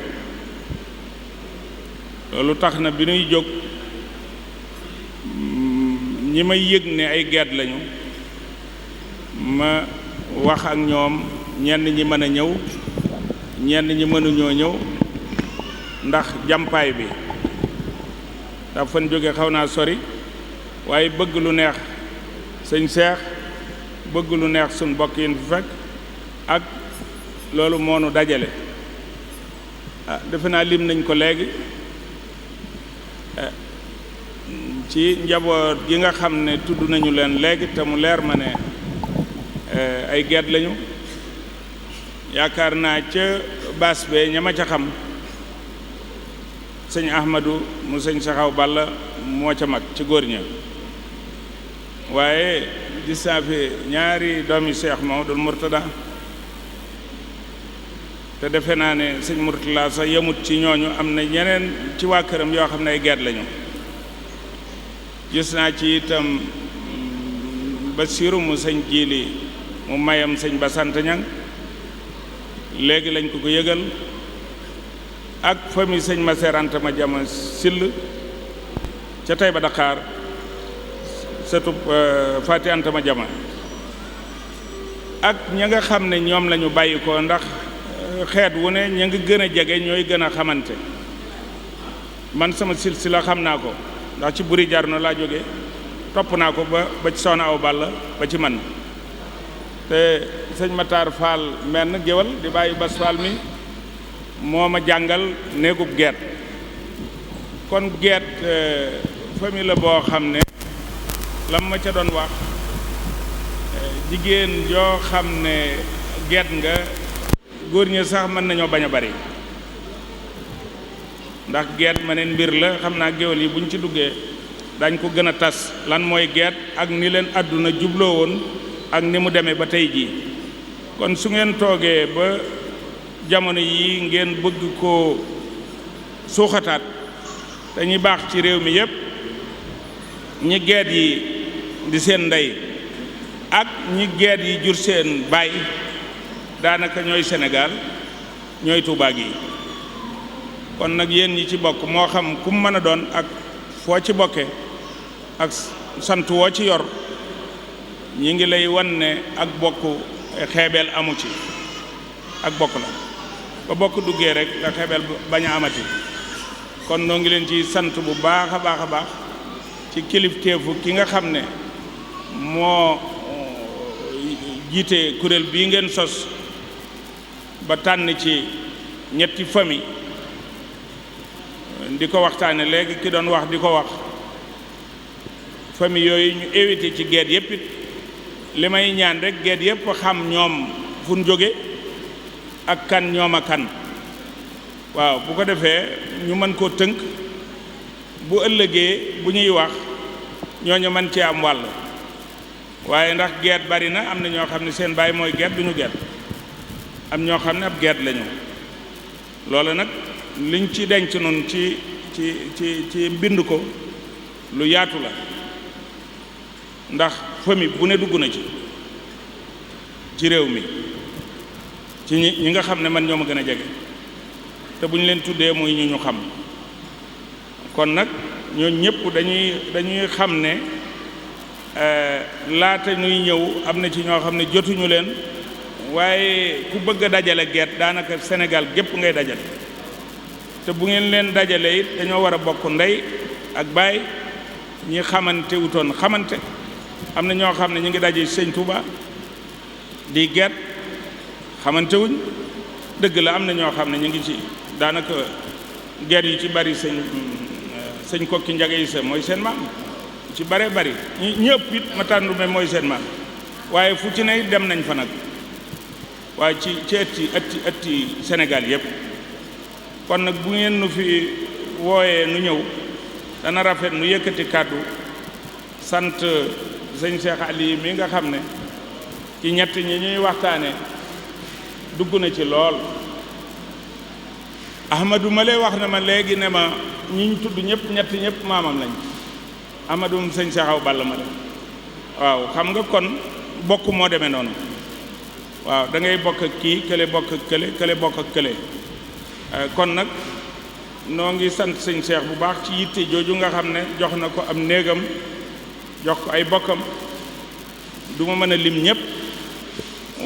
S5: loolu tax na bi nuy jóg ñi may yëg ne ay geet lañu ma wax ak ñoom ñenn ñi mën a ñëw ñenn ñi mënuñoo ñëw ndax jàmpaay bi ndax fan jóge xaw naa sori waaye bëgg lu neex sëñ Seex bëgg lu neex suñ bokk yi fi fekk ak loolu moo nu dajale defe naa lim nañ ko léegi ci njaboot gi nga xam ne tudd nañu leen léegi te mu leer ma ne ay geet lañu yaakaar naa ca baas bee ña ma ca xam sëñ Ahmadou mu sëñ Saxaw Balla moo ca mag ci góor ña waaye gis naa fi ñaari doomi Cheikh Mamadou Mourtada te defe naa ne sëñ Mourtada sax yemut ci ñooñu am na ñeneen ci waa këram yoo xam ne ay geet lañu gis naa ci itam Basiru mu sëñ Jiili mu mayam sëñ Basant Ñang léegi lañ ko yëgal ak famille sëñ Maseranta ma jama sill ca tey ba Dakar sëtub Faati Anta ma jama ak ña nga xam ne ñoom lañu bàyyi ko ndax xeet wu ne ña nga gën a jege ñooy gën a xamante man sama silsila xam naa ko ndax ci buri jarno laa jóge topp naa ko ba ci Soxna Aw Balla ba ci man te sëñ Matar Fall menn géwal di bàyyi Bas Fall mi moo ma jàngal néegub geet kon geet famille la boo xam ne lam ma ca doon wax jigéen joo xam ne geet nga góor ñi sax mën nañoo bañ a bari ndax geet ma neen mbir la xam naa géwal yi buñ ci duggee dañ ko gën a tas lan mooy geet ak ni leen àdduna jubloo woon ak ni mu demee ba tey jii kon su ngeen toogee ba jamono yi ngeen bëgg koo suuxataat dañuy baax ci réew mi yépp ñi geet yi di seen ndey ak ñi geet yi jur seen baay daanaka ñooy Sénégal ñooy Tuubaa gi kon nag yéen ñi ci bokk moo xam ku mu mën a doon ak foo ci bokke ak sant woo ci yor ñi ngi lay wan ne ak bokk xeebeel amu ci ak bokk la ba bokk duggee rek la xeebeel bañ a amati kon noo ngi leen ci sant bu baax a baax a baax ci kilifteefu ki nga xam ne moo jiite kuréel bii ngeen sos ba tànn ci ñetti famille di ko waxtaane léegi ki doon wax di ko wax famille yooyu ñu éviter ci geet yépp it li may ñaan rek geet yépp xam ñoom fu ñu jóge ak kan ñoom a kan waaw bu ko defee ñu mën koo tënk bu ëllëgee bu ñuy wax ñooñu mën cee am wàll waaye ndax geet bari na am na ñoo xam ne seen baay mooy geet duñu geet am ñoo xam ne ab geet lañu loolu nag liñ ci denc noonu ci bind ko lu yaatu la ndax famille bu ne dugg na ci réew mi ci ñi nga xam ne man ñoo ma gën a jege te bu ñu leen tuddee muy ñu xam kon nag ñoo ñëpp dañuy xam ne laata ñuy ñëw am na ci ñoo xam ne jotuñu leen waaye ku bëgg a dajale geet daanaka Sénégal gépp ngay dajale te bu ngeen leen dajale it dañoo war a bokk ndey ak baay ñi xamante wutoon xamante am na ñoo xam ne ñu ngi daje sëñ Touba di geet xamante wuñ dëgg la am na ñoo xam ne ñu ngi ci daanaka geet yu ci bari sëñ kokki njage yi sa mooy seen maam ci bare bari ñëpp it ma tàndume mooy seen maam waaye fu ci ne dem nañ fa nag waaye ci ëtti Sénégal yëpp kon nag bu ngeen nu fi wooyee nu ñëw dana rafet nu yëkkati kàddu sant sëñ Cheikh Ali mi nga xam ne ci ñett ñi ñuy waxtaane dugg na ci lool Ahmadou ma lay wax na ma léegi ne ma ñi ñu tudd ñëpp ñëpp maamam lañ Ahmadou mu sëñ Cheikh Aw Balla ma la waaw xam nga kon bokk moo demee noonu waaw da ngay bokk ak kii kële bokk ak kële bokk ak kële kon nag noo ngi sant sëñ Cheikh bu baax ci yitte jooju nga xam ne jox na ko am néegam jox ko ay bokkam du ma mën a lim ñëpp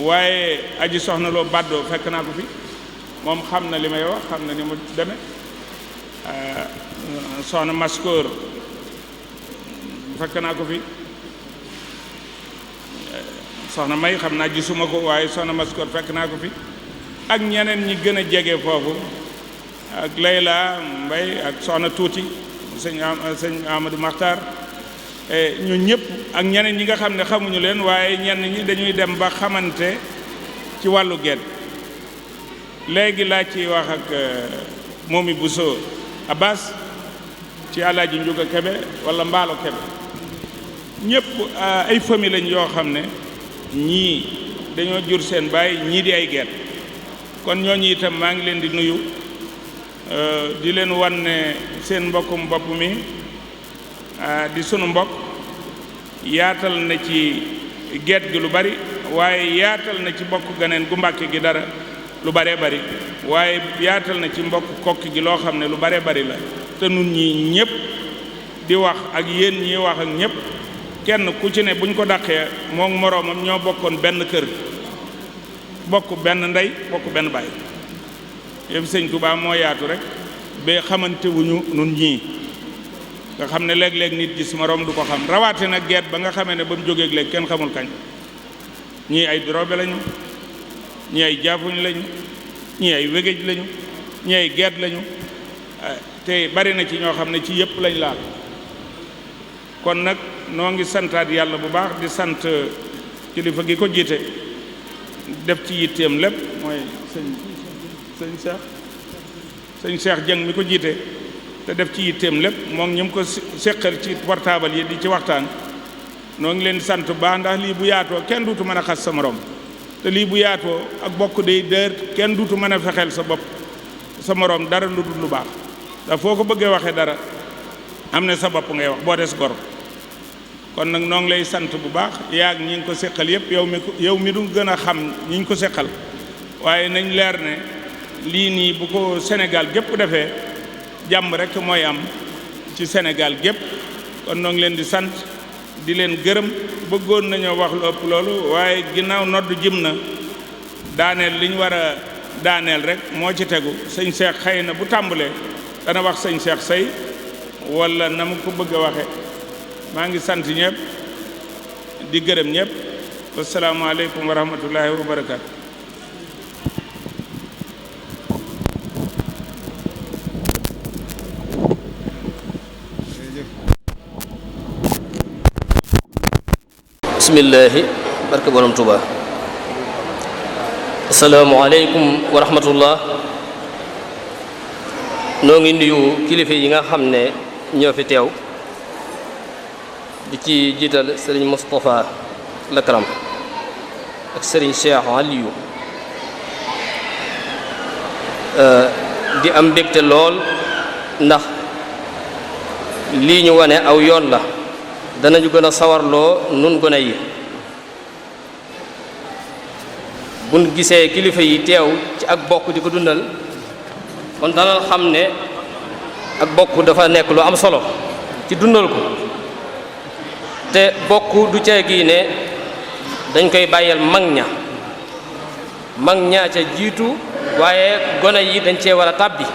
S5: waaye aji soxna loo bàddoo fekk naa ko fi moom xam na li may wax xam na ni mu deme soxna Maskoor fekk naa ko fi soxna May xam naa gisuma ko waaye soxna Maskoor fekk naa ko fi ak ñeneen ñi gën a jege foofu ak Layla Mbay ak soxna Tuuti sëñ Amadou Maxtar ñun ñëpp ak ñeneen ñi nga xam ne xamuñu leen waaye ñenn ñi dañuy dem ba xamante ci wàllu geet léegi laa ci wax ak Momi Bousso Abbas ci Alaaji Njuga Kebe wala Mbaalo Kebe ñëpp ay famille lañ yoo xam ne ñii dañoo jur seen baay ñii di ay geet kon ñooñu itam maa ngi leen di nuyu di leen wan ne seen mbokkum bopp mi di sunu mbokk yaatal na ci geet gi lu bari waaye yaatal na ci mbokk ganeen gu Mbàkke gi dara lu baree bari waaye yaatal na ci mbokk kokki gi loo xam ne lu baree bari la te nun ñi ñëpp di wax ak yéen ñi wax ak ñëpp kenn ku ci ne buñ ko dàqee moom moroomam ñoo bokkoon benn kër bokk benn ndey bokk benn baay yëpp sëñ Tuubaa moo yaatu rek ba xamante wuñu nun ñii nga xam ne léeg-léeg nit gis moroom du ko xam rawaate nag geet ba nga xamee ne ba mu jógeeg léegi kenn xamul kañ ñii ay drobe lañu ñii ay jaafuñ lañu ñii ay wégéj lañu ñii ay geet lañu te bari na ci ñoo xam ne ci yëpp lañ laal kon nag noo ngi santaat yàlla bu baax di sant kilifa gi ko jiite def ci yitteem lépp mooy sëñ Cheikh Dieng mi ko jiite te def ci yitteem lépp moom ñi mu ko seqal ci portable yi di ci waxtaan noo ngi leen di sant baax ndax lii bu yaatoo kenn duutu mën a xas sa morom te lii bu yaatoo ak bokk day dër kenn duutu mën a fexeel sa bopp sa morom dara lu dul lu baax ndax foo ko bëggee waxee dara am na sa bopp ngay wax boo des gor kon nag noo ngi lay sant bu baax yaag ñi ngi ko seqal yëpp yow mi du gën a xam ñi ngi ko seqal waaye nañ leer ne lii nii bu ko Sénégal gépp defee jàmm rek mooy am ci Sénégal gépp kon noo ngi leen di sant di leen gërëm bëggoon nañoo wax lu ëpp loolu waaye ginnaaw nodd jim na daaneel li ñu war a daaneel rek moo ci tegu sëñ Cheikh xëy na bu tàmbalee dana wax sëñ Cheikh Sey wala na mu ko bëgg a waxe maa ngi sant ñëpp di gërëm ñëpp wasalaamaaleykum wa rahmatullahi wa barakaatu.
S6: bismillaahi barke borom Tuuba asalaamaaleykum wa rahmatullah noo ngi nuyu kilifa yi nga xam ne ñoo fi teew di ci jiital sëriñ Moustapha Lakram ak sëriñ Cheikh Aliou di am mbégte lool ndax lii ñu wane aw yoon la danañu gën a sawarloo nun gone yi buñ gisee kilifa yi teew ci ak bokk di ko dundal kon dana xam ne ak bokk dafa nekk lu am solo ci dundal ko te bokk du cee gi ne dañ koy bàyyal mag ña ca jiitu waaye gone yi dañ cee war a tàbbi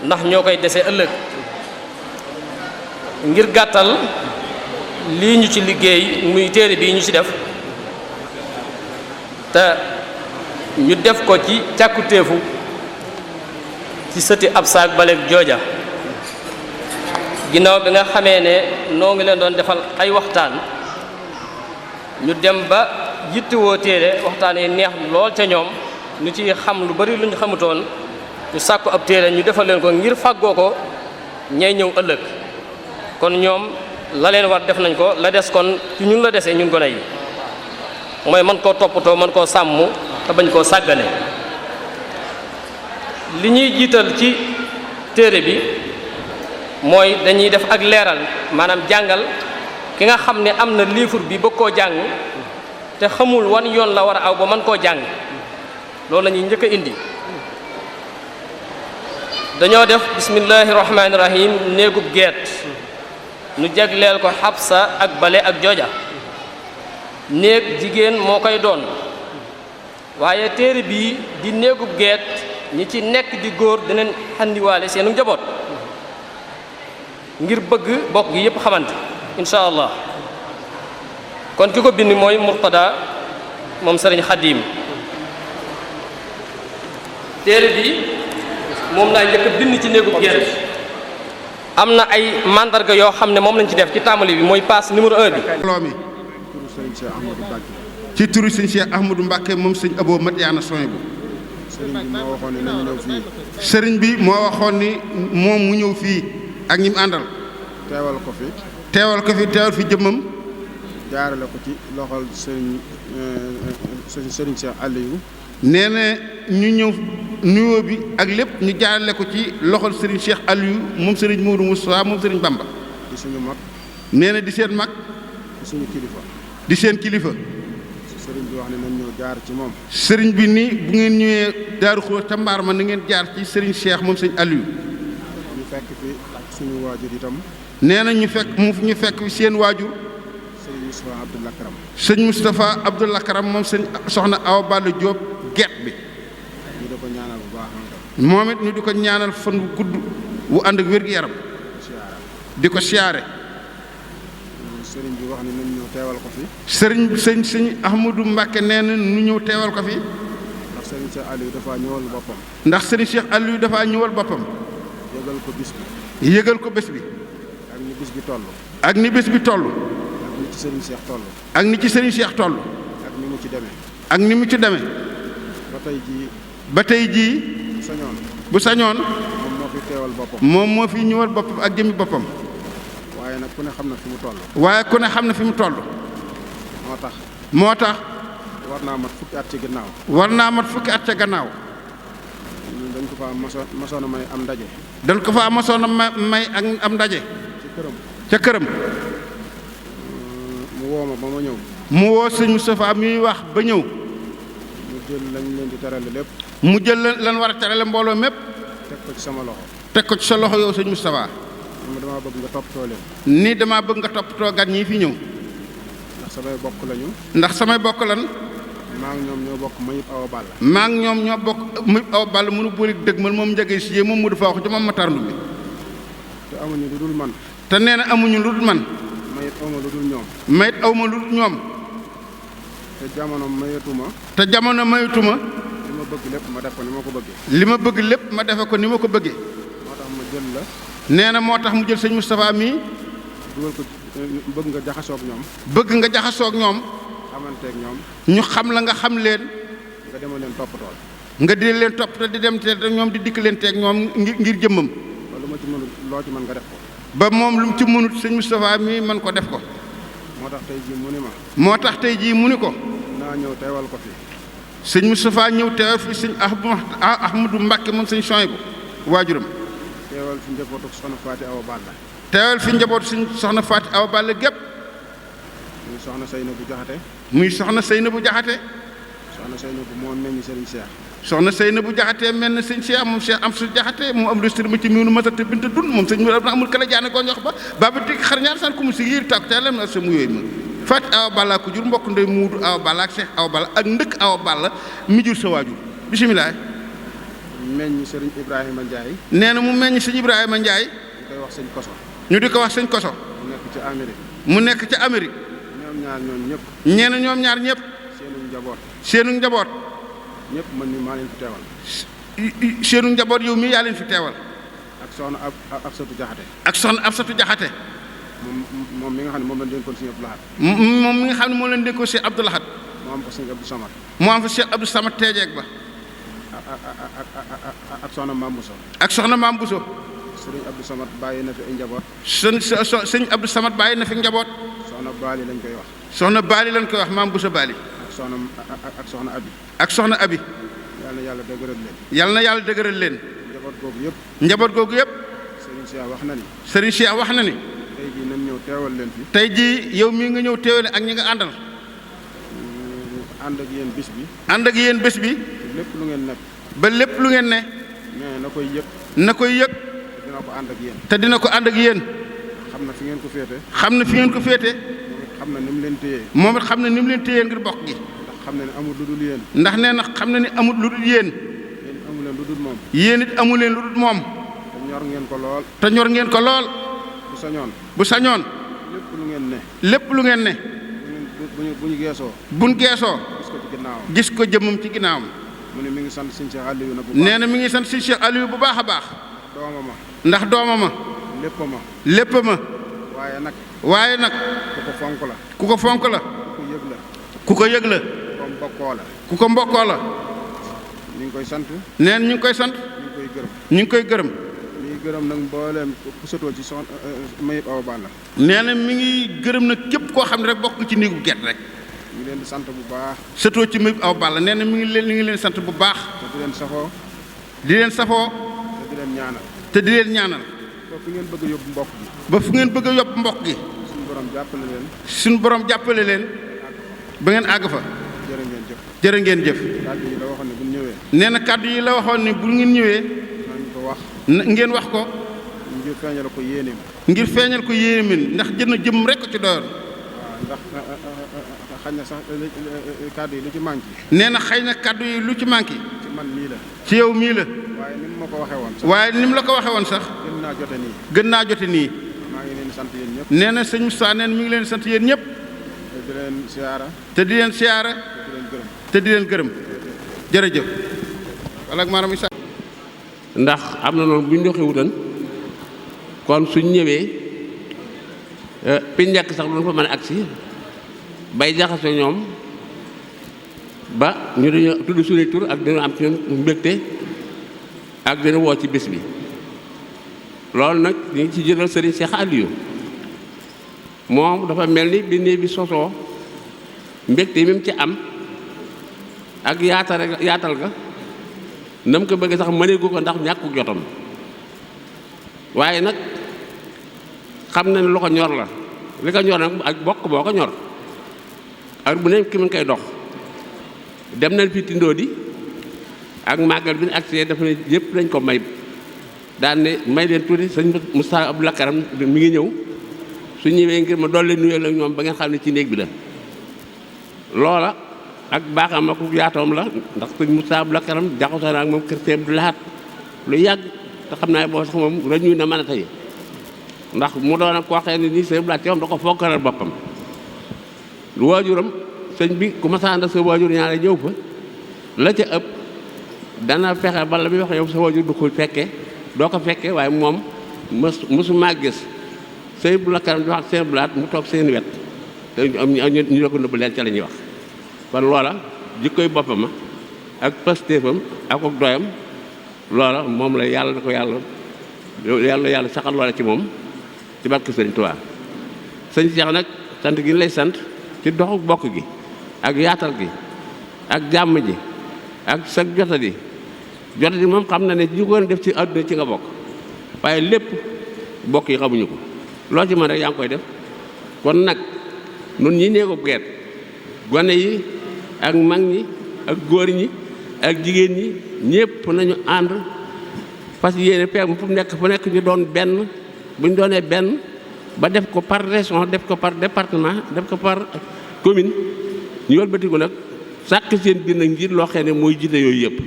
S6: ndax ñoo koy dese ëllëg ngir gàttal lii ñu ci liggéey muy téere bii ñu ci def te ñu def ko ci càkkutéefu ci sëti ab saak baleeg jooja ginnaaw bi nga xamee ne noo ngi leen doon defal ay waxtaan ñu dem ba yittewoo téere waxtaan yi neex lool ca ñoom ñu ci xam lu bari lu ñu xamutoon ñu sàkku ab téere ñu defal leen ko ngir fàggoo ko ñay ñëw ëllëg kon ñoom la leen war def nañ ko la des kon ci ñun la desee ñun gone yi mooy mën koo toppatoo mën koo sàmm te bañ koo sàggane li ñuy jiital ci téere bi mooy dañuy def ak leeral maanaam jàngal ki nga xam ne am na livre bi bëgg koo jàng te xamul wan yoon la war a aw ba mën koo jàng loolu la ñuy njëkk a indi dañoo def bismillahi rahmaani rahim néegub geet nu jagleel ko xabsa ak bale ak jooja néeg jigéen moo koy doon waaye téere bii di néegub geet ñi ci nekk di góor dinañ xandiwaale seenu njaboot ngir bëgg bokk gi yépp xamante insha allah kon ki ko bind mooy Murtada moom sëriñ Xadim téere bi moom laa njëkk bind ci néegub geet am na ay mandarga yoo xam ne moom lañ ci def ci tàmbali bi mooy passe numéro 1 bi.
S4: mbooloo mi ci turu sëñ Cheikh Ahmadou Mbacke moom sëñ Abo Madiana soñ bu
S7: sëriñ bi moo waxoon ne nañu ñëw fii.
S4: sëriñ bi moo waxoon ni moom mu ñëw fii ak ñi mu àndal
S7: teewal ko fi.
S4: teewal fi jëmmam
S7: jaarale ko ci loxol sëriñ Cheikh Aliou.
S4: nee na ñu ñëw nuyoo bi ak lépp ñu jaarale ko ci loxol sëriñ Cheikh Aliou moom sëriñ Mourou Moussa moom sëriñ Bamba.
S7: di suñu mag.
S4: nee na di seen mag.
S7: di suñu kilifa.
S4: di seen kilifa.
S7: sëriñ bi wax ne nañ ñëw jaar ci moom.
S4: sëriñ bi ni bu ngeen ñëwee Daaru Xudoos ca mbaar ma na ngeen jaar ci sëriñ Cheikh moom sëriñ Aliou.
S7: ñu fekk fi suñu waajur itam.
S4: nee na ñu fekk fi seen waajur.
S7: sëriñ Moustapha Abdoul Akram.
S4: sëñ Moustapha Abdoul Akram moom sëñ soxna Awa Balla Diop geet bi.
S7: ñu di ko ñaanal bu baax.
S4: moom it ñu di ko ñaanal fan wu gudd wu ànd ak wér-gu-yaram. di ko siyaare.
S7: sëriñ bi wax ne nañ ñëw teewal ko fi.
S4: sëñ Ahmadou Mbacke nee na nu ñëw teewal ko fi.
S7: ndax sëriñ Cheikh Aliou dafa ñëwal boppam.
S4: ndax sëriñ Cheikh Aliou dafa ñëwal boppam.
S7: yëgal ko bis bi.
S4: yëgal ko bés bi.
S7: ak ni bis bi toll.
S4: ak ni bés bi toll.
S7: ak ni ci sëriñ Cheikh toll.
S4: ak ni ci sëriñ Cheikh toll.
S7: ak ni mu ci demee.
S4: ak ni mu ci demee.
S7: ba tey jii.
S4: bu sañoon.
S7: moom moo fi teewal boppam.
S4: moom moo fi ñëwal boppam ak jëmi boppam.
S7: waaye nag ku ne xam na fi mu toll.
S4: waaye ku ne xam na fi mu toll. moo tax.
S7: war naa mat fukki at ci gannaaw.
S4: war naa mat fukki at ca gannaaw.
S7: ñun dañ ko fa masoon a may am ndaje.
S4: dañ ko fa masoon a may ak am ndaje.
S7: ci këram.
S4: ca këram.
S7: mu woo ma ba ma ñëw.
S4: mu woo sëñ Moustapha mi wax ba ñëw.
S7: mu jël lañ leen di terale lépp.
S4: mu jël lan war a terale mbooloo mépp.
S7: teg ko ci sama loxo.
S4: teg ko ci sa loxo yow sëñ Moustapha.
S7: damaa bëgg nga toppatoo leen.
S4: ni damaa bëgg nga toppatoo gan ñii fi ñëw.
S7: ndax samay bokk lañu.
S4: ndax samay bokk lan.
S7: maa ngi ñoom ñoo bokk Mayib Awa Balla.
S4: maa ngi ñoom ñoo bokk Mayib Awa Balla mënu boole dëgg man moom njëgee si moom mu dafa wax ci moom ma tarndu bi.
S7: te amuñu lu dul man.
S4: te nee na amuñu lu dul man.
S7: mayit awma lu dul ñoom.
S4: mayit awma lu dul ñoom.
S7: te jamono mayatuma.
S4: te jamono mayatuma.
S7: li ma bëgg lépp ma def ko ni ma ko bëggee.
S4: li ma bëgg lépp ma defe ko ni ma ko bëggee.
S7: moo tax ma jël la.
S4: nee na moo tax mu jël sëñ Moustapha mii.
S7: dugal ko bëgg nga jaxasoog ñoom.
S4: bëgg nga jaxasoog ñoom.
S7: xamanteeg ñoom.
S4: ñu xam la nga xam leen.
S7: nga demal leen toppatool.
S4: nga di leen toppatoo di dem te ñoom di dikk leen teeg ñoom ngir jëmmam.
S7: ba lu ma ci mënul loo ci mën nga def ko.
S4: ba moom lu mu ci mënut sëñ Moustapha mii man ko def ko.
S7: moo tax tey jii mu ni ma.
S4: moo tax tey jii mu ni ko.
S7: naa ñëw teewal ko fi.
S4: sëñ Moustapha ñëw teewal fi sëñ Ahmadou Mbacke moom sëñ Souhaïbou waajuram.
S7: teewal fi njabootu soxna Faati Awa Balla.
S4: teewal fi njabootu sëñ soxna Faati Awa Balla gépp.
S7: muy soxna Seynabou Jaxate.
S4: muy soxna Seynabou Jaxate.
S7: soxna Seynabou moo meññ Serigne Cheikh.
S4: soxna Seynabou Jaxate mel na sëñ Cheikh moom Cheikh am su Jaxate moom am restur ma ci miinu masata binta dun moom sëñ amul kala jaane koo ñox ba baba tig xar ñaar san ku mu si yéeri tàkku te lem na sa mu yooyu ma Faati Awa Balla ko jur mbokk ndey Muudu Awa Balla ak Cheikh Awa Balla ak ndëkk Awa Balla mi jur sa waajur bisimilah.
S7: meññ Serigne Ibrahima Ndiaye.
S4: nee na mu meññ sëñ Ibrahima Ndiaye.
S7: ñu koy wax sëñ Koso.
S4: ñu di ko wax sëñ Koso.
S7: mu nekk ci Amérique.
S4: mu nekk ci Amérique.
S7: ñoom ñaar ñoom ñëpp.
S4: ñeena ñoom ñaar ñëpp.
S7: seenu njaboot. ñëpp man ni maa leen fi teewal.
S4: seenu njaboot yow mii yaa leen fi teewal.
S7: ak soxna Absatu Jaxate.
S4: ak soxna Absatu Jaxate.
S7: moom mi nga xam ne moom lañ dénkoon sëñ Abdou Lahad.
S4: moom mi nga xam ne moom lañ dénkoon sëñ Abdou Lahad.
S7: moo am fa sëñ Abdou Samad.
S4: moo am fa sëñ Abdou Samad teejeeg ba.
S7: ak soxna Maam Bousso.
S4: ak soxna Maam Bousso.
S7: sëriñ Abdou Samad bàyyi na fi ay njaboot.
S4: sëñ Abdou Samad bàyyi na fi njaboot.
S7: soxna Baali lañ koy wax.
S4: soxna Baali lañ koy wax Maam Bousso Baali.
S7: ak soxna Abi.
S4: ak soxna Abi.
S7: yal na yàlla dëgëral leen.
S4: yal na yàlla dëgëral leen.
S7: njaboot googu yëpp.
S4: njaboot googu yëpp.
S7: Serigne Cheikh wax na ni.
S4: Serigne Cheikh wax na ni.
S7: tey jii nañ ñëw teewal leen fi.
S4: tey jii yow mii nga ñëw teewale ak ñi nga àndal.
S7: ànd ak yéen bis bi.
S4: ànd ak yéen bés bi.
S7: lépp lu ngeen nekk.
S4: ba lépp lu ngeen ne.
S7: mais na koy yëg.
S4: na koy yëg.
S7: te dina ko ànd ak yéen.
S4: te dina ko ànd ak yéen.
S7: xam na fi ngeen ko féete.
S4: xam na fi ngeen ko féete.
S7: xam na ni mu leen téye.
S4: moom it xam na ni mu leen téye ngir bokk gi.
S7: ndax xam na ne amul lu dul yéen.
S4: ndax nee na xam na ni amul lu dul yéen.
S7: yéen amu leen lu dul moom.
S4: yéen it amu leen lu dul moom.
S7: te ñor ngeen ko lool.
S4: te ñor ngeen ko lool.
S7: bu sañoon.
S4: bu sañoon.
S7: lépp lu ngeen ne.
S4: lépp lu ngeen ne.
S7: bu ñu geesoo.
S4: buñ geesoo.
S7: gis ko ci ginnaawam.
S4: gis ko jëmmam ci ginnaawam.
S7: mu ne mi ngi sant sëñ Cheikh Aliou nag bu baax.
S4: nee na mi ngi sant sëñ Cheikh Aliou bu baax a baax.
S7: doomama.
S4: ndax doomama. lépp ma waaye nag ku ko fonk la ku ko yëg la ku ko mbokkoo la
S7: ñu ngi koy sant
S4: neen ñu ngi koy sant ñu ngi koy gërëm
S7: mi ngi gërëm nag mbooleem ku sëtoo ci soxna Mayib Awa Balla
S4: nee na mi ngi gërëm nag képp koo xam ne rek bokk nga ci néegu Guet rek
S7: ñu leen di sant bu baax
S4: sëtoo ci Mayib Awa Balla nee na mi ngi leen sant bu baax
S7: te di leen safoo
S4: di leen safoo
S7: te di leen ñaanal
S4: te di leen ñaanal
S7: ba fu ngeen bëgg a yóbbu mbokk gi
S4: ba fu ngeen bëgg a yóbbu mbokk gi suñu borom jàppale leen ba ngeen àgg fa jërë ngeen jëf
S7: kàddu yi la waxoon ne bu ñu ñëwee
S4: nee na kàddu yi la waxoon ne bu ngeen ñëwee
S7: nañ ko wax
S4: ngeen wax ko
S7: ngir feeñal ko yéeneem
S4: ngir feeñal ko yéeneem ndax jëm rek ko ci doyoon
S7: waaw ndax xañ na sax kàddu yi lu ci manqué
S4: nee na xëy na kàddu yi lu ci manqué
S7: ci man mii la
S4: ci yow mii la
S7: waaye ni mu ma ko waxee woon sax
S4: waaye ni mu la ko waxee woon sax gën naa jote nii
S7: maa ngi leen di sant yéen ñëpp
S4: nee na sëñ Moussa neen mi ngi leen sant yéen ñëpp
S7: te di leen siyaara
S4: te di leen siyaara te di leen gërëm jërëjëf wala maanaam isa
S8: ndax am na noonu bu ñu doxee wutan kon suñ ñëwee piñ njëkk sax doon fa mën a agsi bay jaxasoo ñoom ba ñu dañu tudd suñu tur ak dina am ci ñoom mbégte ak dina woo ci bis bi loolu nag ñu ngi ci jëlal sëriñ Cheikh Aliou moom dafa mel ni bi néeg bi sosoo mbégte mi mu ci am ak yaatal ga nam ko bëgg sax mëneegu ko ndax ñàkku jotam waaye nag xam na ne lu ko ñor la li ko ñor nag ak bokk boo ko ñor ak bu ne ki mu koy dox dem nañ fi tindoo di ak màggal bi ñu agsee dafa ne yëpp dañ ko may daan ne may leen tuuti sëñ Moussa Abdou Lakaram mi ngi ñëw su ñëwee ngir ma dolli nuyoo la ñoom ba ngeen xam ne ci néeg bi la loola ak baaxam ak yaatoom la ndax sëñ Moussa Abdou Lakaram jaxasoo na ak moom kër Sëñ Abdou Lahat lu yàgg te xam naa boo sax moom rañu na mën a tey ndax mu doon ak koo xam ne nii Sëñ Abdou Lahat ci moom da ko fonkalal boppam waajuram sëñ bi ku ma sànda sa waajur ñaare ñëw fa la ca ëpp dana fexe bala bi wax yow sa waajur du ko fekke doo ko fekke waaye moom mësu maa gis Sëñ Abdou Lakaram di wax Sëñ Abdou Lahat mu toog seen wet te ñu la ko nëbb leen ca la ñuy wax kon loola jikkoy boppam ak pastéefam ak doyam loola moom la yàlla na ko yàlla saxal loola ci moom ci barke Sëriñ Tuubaa sëñ Cheikh nag sant gi lay sant ci doxu bokk gi ak yaatal gi ak jàmm ji ak sa jotadi moom xam na ne ji ko def ci àdduna ci nga bokk waaye lépp bokk yi xamuñu ko loo ci mën rek yaa ngi koy def kon nag nun ñi néego Guet gone yi ak mag ñi ak góor ñi ak jigéen ñi ñëpp nañu ànd parce que yéene peeg fu nekk ñu doon benn bu ñu doonee benn ba def ko par région def ko par département def ko par commune ñu wëlbatiku nag sàkk seen biir nag ngir loo xam ne mooy jiite yooyu yëpp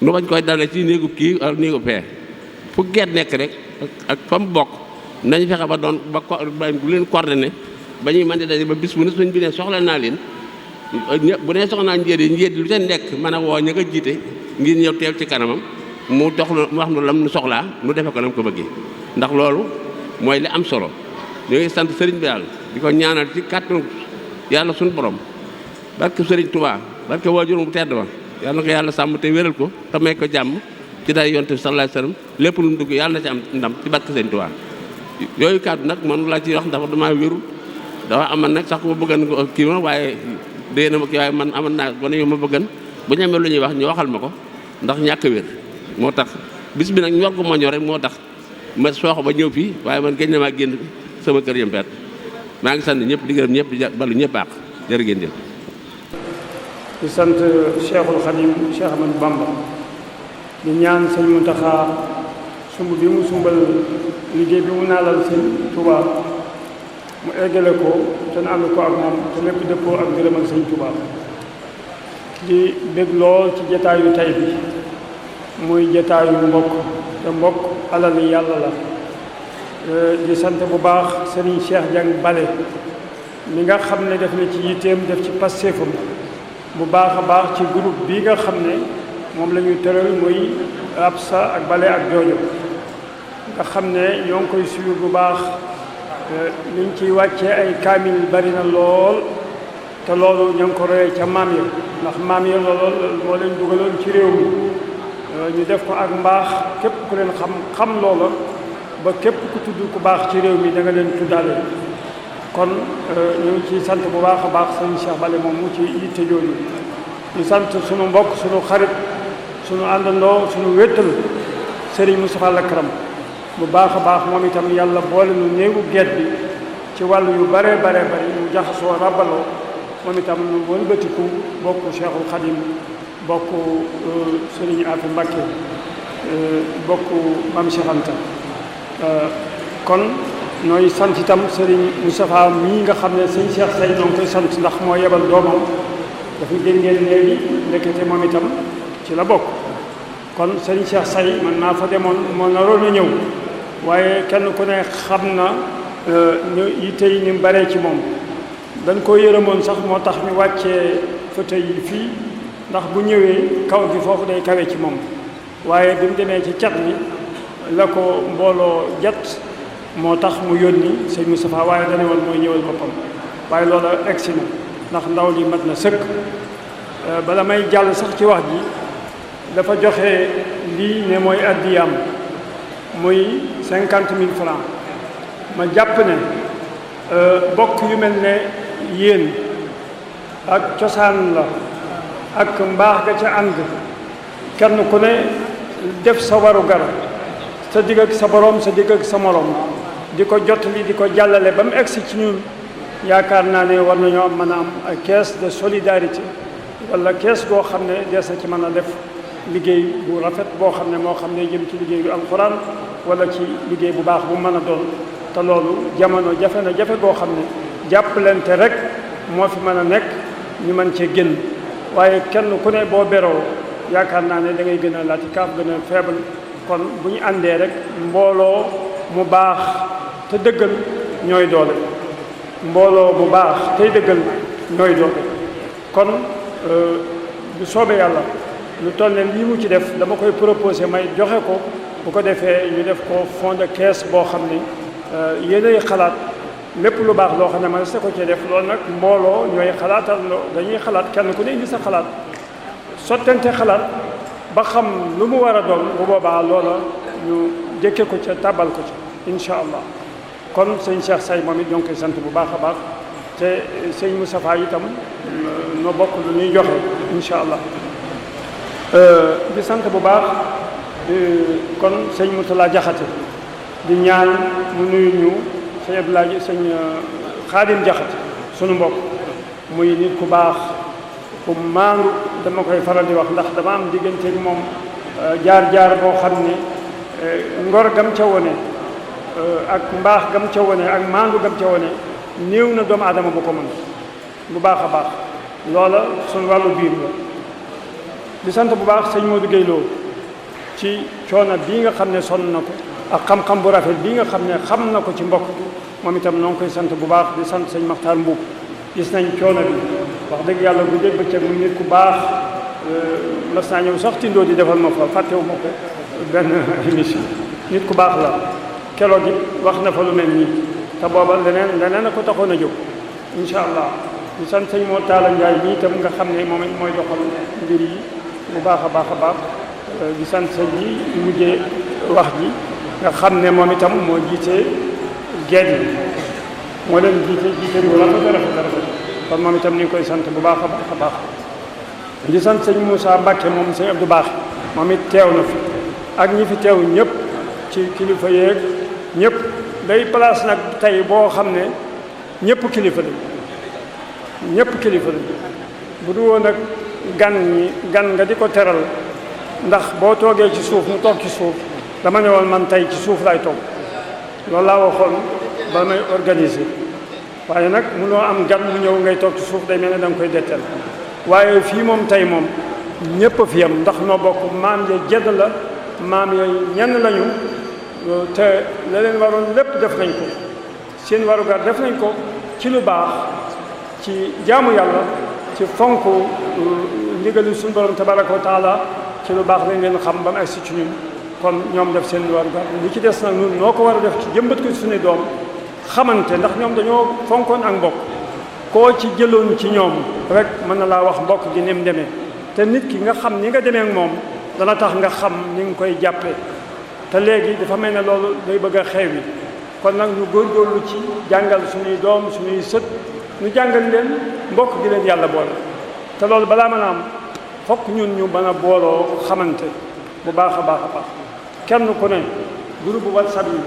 S8: nu bañ koy dale ci néegu kii ak néegu fee fu Guet nekk rek ak fa mu bokk nañ fexe ba doon ba bu leen coordonné ba ñuy mën di daje ba bis bu ne suñ bi ne soxla naa leen bu nee soxnaa njéet lu ca nekk mën a woo ña nga jiite ngir ñëw teew ci kanamam mu wax nu lam nu soxlaa nu defe ko nam ko bëggee ndax loolu mooy li am solo ñoo ngi sant sëriñ bi daal di ko ñaanal ci kàttanu yàlla suñu borom barke sëriñ Touba barke waajuram bu tedd ba yàlla na ko yàlla sàmm te wéral ko te may ko jàmm ci day yonte bi sallallahu alayhi wasallam lépp lu mu dugg yàlla na ci am ndam ci barke sëriñ Touba yooyu kàddu nag man laa ciy wax ndax damaa wéru dafa aman nag sax ma bëggan kii ma waaye dée na ma kii waaye man aman naa gone yu ma bëggan bu ñu amee lu ñuy wax ñu waxal ma ko ndax ñàkk wér moo tax bis bi nag ñor ko moo ñor rek moo tax ma sooxo ba ñëw fii waaye man génn maa génn sama kër yëm peet maa ngi sant ñëpp di gërëm ñëpp di balu ñëpp àq jërë ngeen jëf
S9: di sant Cheikhul Khadim Cheikh Ahmadou Bamba di ñaan sëñ Mountakha sumb bi mu sumbal liggéey bi mu naalal sëñ Touba mu eggale ko te na ànd ko ak moom te lépp dëppoo ak gërëmal sëñ Touba di bég lool ci jataayu tay bi muy jataayu mbokk te mbokk alal yàlla la di sant bu baax Serigne Cheikh Dieng Bale mi nga xam ne def na ci yitteem def ci pastéefam bu baax a baax ci groupe bi nga xam ne moom la ñuy tëral muy Absa ak Bale ak Joojo nga xam ne ñoo ngi koy suivre bu baax liñ ciy wàccee ay kaamil bari na lool te loolu ñoo ngi ko royee ca maam ya ndax maam ya loolu moo leen dugaloon ci réew mi ñu def ko ak mbaax képp ku leen xam loola ba képp ku tudd ku baax ci réew mi da nga leen tuddaale kon ñu ngi ciy sant bu baax a baax sëñ Cheikh Bale moom mu ci yitte jooju ñu sant sunu mbokk sunu xarit sunu àndandoo sunu wéttal Serigne Moustapha Lakram bu baax a baax moom itam yàlla boole nu néegu geet bi ci wàllu yu bare bari ñu jaxasoo rabaloo moom itam nu wëlbatiku bokk Cheikhul Khadim bokk Serigne Afi Mbacké bokk Mame Cheikh Anta kon nooy sant itam Serigne Moustapha mii nga xam ne sëñ Cheikh Say ñoo ngi koy sant ndax moo yebal doomam dafa dégg ngeen léegi ndekete moom itam ci la bokk kon sëñ Cheikh Say man naa fa demoon moo naroon a ñëw waaye kenn ku ne xam na yitte yi ni mu baree ci moom dañ ko yërëmoon sax moo tax ñu wàccee fauteuil yi fii ndax bu ñëwee kaw gi foofu day kawe ci moom waaye bi mu demee ci cat mi la ko mbooloo jat moo tax mu yónni sëñ Moustapha waaye dane woon mooy ñëwal boppam waaye loola egsi na ndax ndaw li mat na sëkk bala may jàll sax ci wax ji dafa joxe lii ne mooy addiyaam muy 50,000 francs ma jàpp ne bokk yu mel ne yéen ak cosaan la ak mbaax ga ca ànd kenn ku ne def sa waru gar sa digg ak sa borom sa digg ak sa morom di ko jottali di ko jàllale ba mu egsi ci ñun yaakaar naa ne war nañoo mën a am ay caisse de solidarité wala caisse goo xam ne dees na ci mën a def liggéey bu rafet boo xam ne moo xam ne jëm ci liggéey bu alxuraan wala ci liggéey bu baax bu mën a doon te loolu jamono jafe na jafe goo xam ne jàppalante rek moo fi mën a nekk ñu mën cee génn waaye kenn ku ne boo beroo yaakaar naa ne da ngay gën a laati kaaf gën a faible kon bu ñu àndee rek mbooloo mu baax te dëggal ñooy doole mbooloo mu baax tey dëggal ñooy doole kon bu soobee yàlla lu toll ne lii mu ci def dama koy proposé may joxe ko bu ko defee ñu def ko fond de caisse boo xam ne yéenay xalaat lépp lu baax loo xam ne man sa ko cee def loolu nag mbooloo ñooy xalaatal dañuy xalaat kenn ku ne indi sa xalaat sottante xalaat ba xam lu mu war a doon bu boobaa loola ñu jëkke ko ca tàbbal ko ca incha allah kon sëñ Cheikh Say moom it ñoo ngi koy sant bu baax a baax te sëñ Moustapha itam no bokk lu ñuy joxe incha allah di sant bu baax kon sëñ Moutala Jaxate di ñaan mu nuyu ñu sëñ Abdoulaye sëñ Xaadim Jaxate sunu mbokk muy nit ku baax ku maandu dama koy faral di wax ndax dama am diggante ak moom jaar-jaar boo xam ne ngor gam ca wone ak mbaax gam ca wone ak maandu gam ca wone néew na doomu aadama bu ko mën bu baax a baax loola suñu wàllu biir la di sant bu baax sëñ Modou Gueye Lo ci coono bii nga xam ne sonn na ko ak xam-xam bu rafet bii nga xam ne xam na ko ci mbokk moom itam noo ngi koy sant bu baax di sant sëñ Maxtaar Mbuub gis nañ coono bi wax dëgg yàlla bu dégg bëccëg mu nit ku baax mas naa ñëw sax tindoo di defal ma fa fàttewu ma ko benn émission nit ku baax la keroog gi wax na fa lu mel nii te booba leneen a ko taxoon a jóg incha allah di sant sëñ moo Taala Njaay ñii itam nga xam ne moom mooy doxal mbir yi bu baax a baax a baax di sant sëñ bi mujjee wax ji nga xam ne moom itam moo jiite geet yi moo leen jiite bu rafet kon moom itam ni ngi koy sant bu baax a baax a baax di sant sëñ Moussa Mbacke moom sëñ Abdou Baax moom it teew na fi ak ñi fi teew ñëpp ci kilifa yeeg ñëpp day place nag tey boo xam ne ñëpp kilifa lañ ñëpp kilifa lañ bu du woon nag gan nga di ko teral ndax boo toogee ci suuf mu toog ci suuf dama ne woon man tey ci suuf laay toog loolu laa waxoon ba may organiser waaye nag munoo am gan mu ñëw ngay toog ci suuf day mel ne da nga koy detteel waaye fii moom tey moom ñëpp a fi yam ndax noo bokk maam ya jedd la maam yooyu ñenn lañu te la leen waroon lépp def nañ ko seen warugar def nañ ko ci lu baax ci jaamu yàlla ci fonk ndigali suñu borom tabaraka wa taala ci lu baax lañ leen xam ba mu agsi ci ñun kon ñoom def seen war gar li ci des nag ñun noo ko war a def ci jëmbat ko suñu doom xamante ndax ñoom dañoo fonkoon ak mbokk koo ci jëloon ci ñoom rek mën na laa wax mbokk gi ni mu demee te nit ki nga xam ni nga demee ak moom dana tax nga xam ni nga koy jàppee te léegi dafa mel ne loolu day bëgg a xew yi kon nag ñu góorgóorlu ci jàngal suñuy doom suñuy sët ñu jàngal leen mbokk gi leen yàlla boole te loolu balaa mën a am fokk ñun ñu mën a booloo xamante bu baax a baax a baax kenn ku ne groupe WhatsApp yi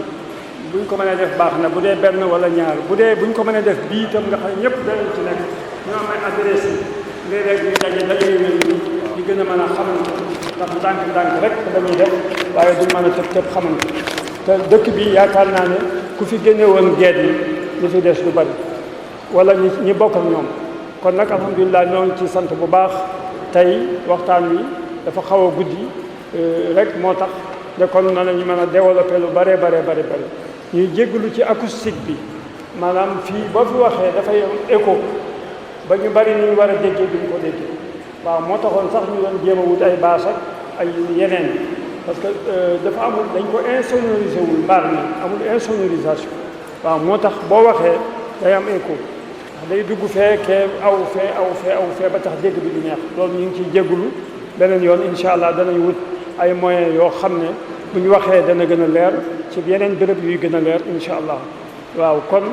S9: buñ ko mënee def baax na bu dee benn wala ñaar bu dee buñ ko mënee def bii itam nga xam ne ñëpp dañu ci nekk ñu am ay adresse yi léeg-léeg ñu daje yu mel nii di gën a mën a xamante ndax ndànk-ndànk rek dañuy def waaye duñ mën a tëb xamante te dëkk bi yaakaar naa ne ku fi génne woon geet yi li fi des du bari wala ñi bokk ak ñoom kon nag alhamdulilah ñoo ngi ci sant bu baax tey waxtaan wi dafa xaw a guddi rek moo tax de kon na lañu mën a développé lu bare ñuy jégalu ci acoustique bi maanaam fii boo fi waxee dafay écho ba ñu bari ni ñu war a déggee duñ ko déggee waaw moo taxoon sax ñu doon jéem a wut ay baas ak ay yeneen parce que dafa amul dañ ko insonorisé wul mbaar mi amul insonorisation waaw moo tax boo waxee day am écho ndax day dugg fee kee aw fee ba tax dégg bi du neex loolu ñu ngi ciy jégalu beneen yoon incha allah danañ wut ay moyens yoo xam ne bu ñu waxee dana gën a leer ci yeneen béréb yuy gën a leer incha allah waaw kon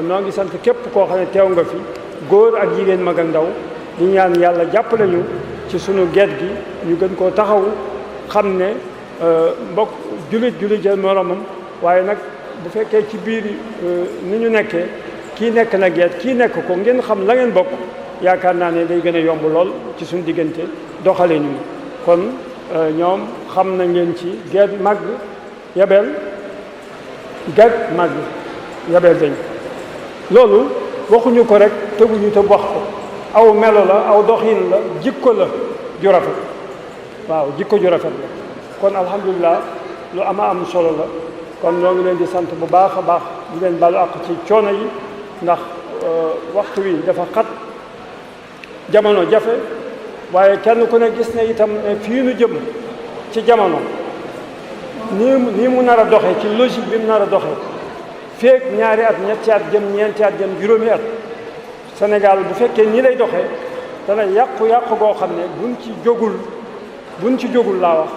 S9: noo ngi sant képp koo xam ne teew nga fi góor ak jigéen mag ak ndaw di ñaan yàlla jàppale ñu ci sunu geet gi ñu gën koo taxawu xam ne mbokk julit jël moromam waaye nag bu fekkee ci biir ni ñu nekkee kii nekk na geet kii nekk ko ngeen xam la ngeen bokk yaakaar naa ne day gën a yomb lool ci suñu diggante doxalee ñu kon ñoom xam nañ leen ci geet màgg yabeel geet màgg yabeel dañ loolu waxuñu ko rek tëbuñu tëb wax ko aw melo la aw doxin la jikko la ju rafet waaw jikko ju rafet la kon alhamdulilah lu ama am solo la kon ñoo ngi leen di sant bu baax a baax di leen balu àq ci coono yi ndax waxtu wi dafa xat jamono jafe waaye kenn ku ne gis ne itam ne fii nu jëm ci jamono nii mu nar a doxee ci logique bi mu nar a doxee feek ñaari at ñetti at jëm ñeenti at jëm juróomi at Sénégal bu fekkee nii lay doxee dana yàqu goo xam ne buñ ci jógul laa wax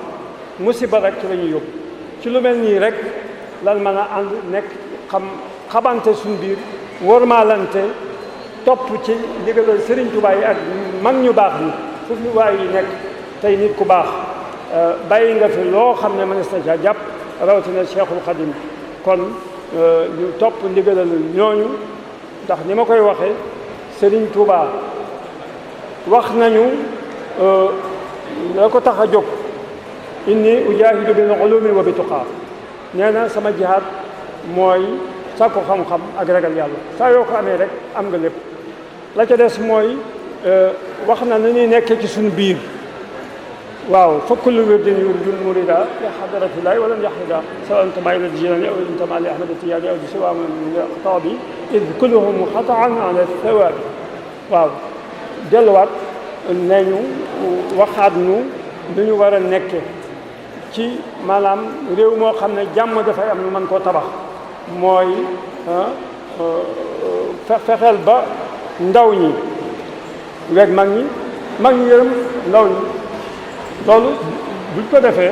S9: musiba rek ci la ñuy yóbbu ci lu mel nii rek lan mën a ànd nekk xamante suñ biir wormaalante topp ci ndigalal Sëriñ Tuubaa yi ak mag ñu baax ñi fu fi waay yi nekk tey nit ku baax bàyyi nga fi loo xam ne mënees na ca jàpp rawatina Cheikhul Khadim kon ñu topp ndigalal ñooñu ndax ni ma koy waxee Sëriñ Tuubaa wax nañu la ko tax a jóg inni ujaahidu bil ulumi wa bi tuqaa nee na sama jihaad mooy sàkku xam-xam ak ragal yàlla saa yoo ko amee rek am nga lépp la ca des mooy wax na ni ñuy nekkee ci suñu biir waaw fa kullu wirdin yuridul murida li hadratillahi walam yahrida sawa intama ila jilani aw intama li ahmad tijani aw siwa min aqtabi id kulluhum xataan ala thawabi waaw delluwaat nañu waxaat ñu lu ñu war a nekke ci maanaam réew moo xam ne jàmm dafay am ñu mën koo tabax mooy fexeel ba ndaw ñi weg mag ñi yërëm ndaw ñi loolu buñ ko defee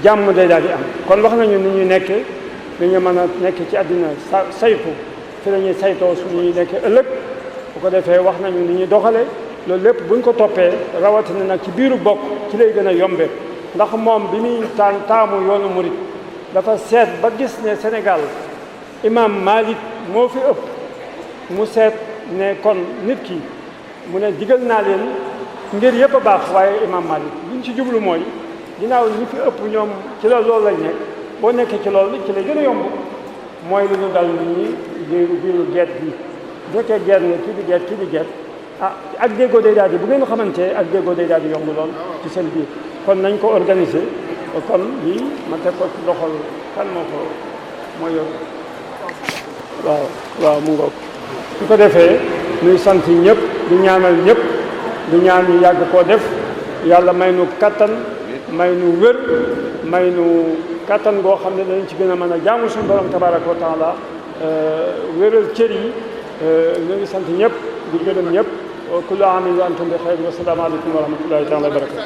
S9: jàmm day daal di am kon wax nañu ni ñu nekkee ni ñu mën a nekk ci àddina saytu fi la ñuy saytoo suñuy nekkee ëllëg bu ko defee wax nañu ni ñuy doxale loolu lépp buñ ko toppee rawatina nag ci biiru bokk ci lay gën a yombe ndax moom bi muy taamu yoonu murit dafa seet ba gis ne Sénégal imam Malik moo fi ëpp mu seet ne kon nit ki mu ne digal naa leen ngir yëpp a baax waaye imam Malik liñ ci jublu mooy ginnaaw ñi fi ëpp ñoom ci la loolu lañ nekk boo nekkee ci loolu ci lay gën a yomb mooy lu ñu dal ni biiru geet bi bu fekkee geet nga kii di geet ak déggoo day daal di bu ngeen xamante ak déggoo day daal di yomb lool ci seen biir kon nañ ko organiser kon lii ma teg ko ci loxol kan moo yor waaw mu ngoog su ko defee ñuy sant ñëpp di ñaanal ñëpp di ñaan ñu yàgg koo def yàlla may nu kattan may nu wér may nu kattan goo xam ne dañ ci gën a mën a jaamu suñu borom tabaraka wa taala wéral cër yi ñu ngi sant ñëpp di gërëm ñëpp kullu aamin wa antum bi xayr wa salaamu aleykum wa rahmatullahi taala wa barakatu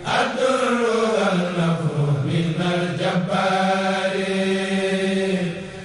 S1: الدر والنفع من الجبار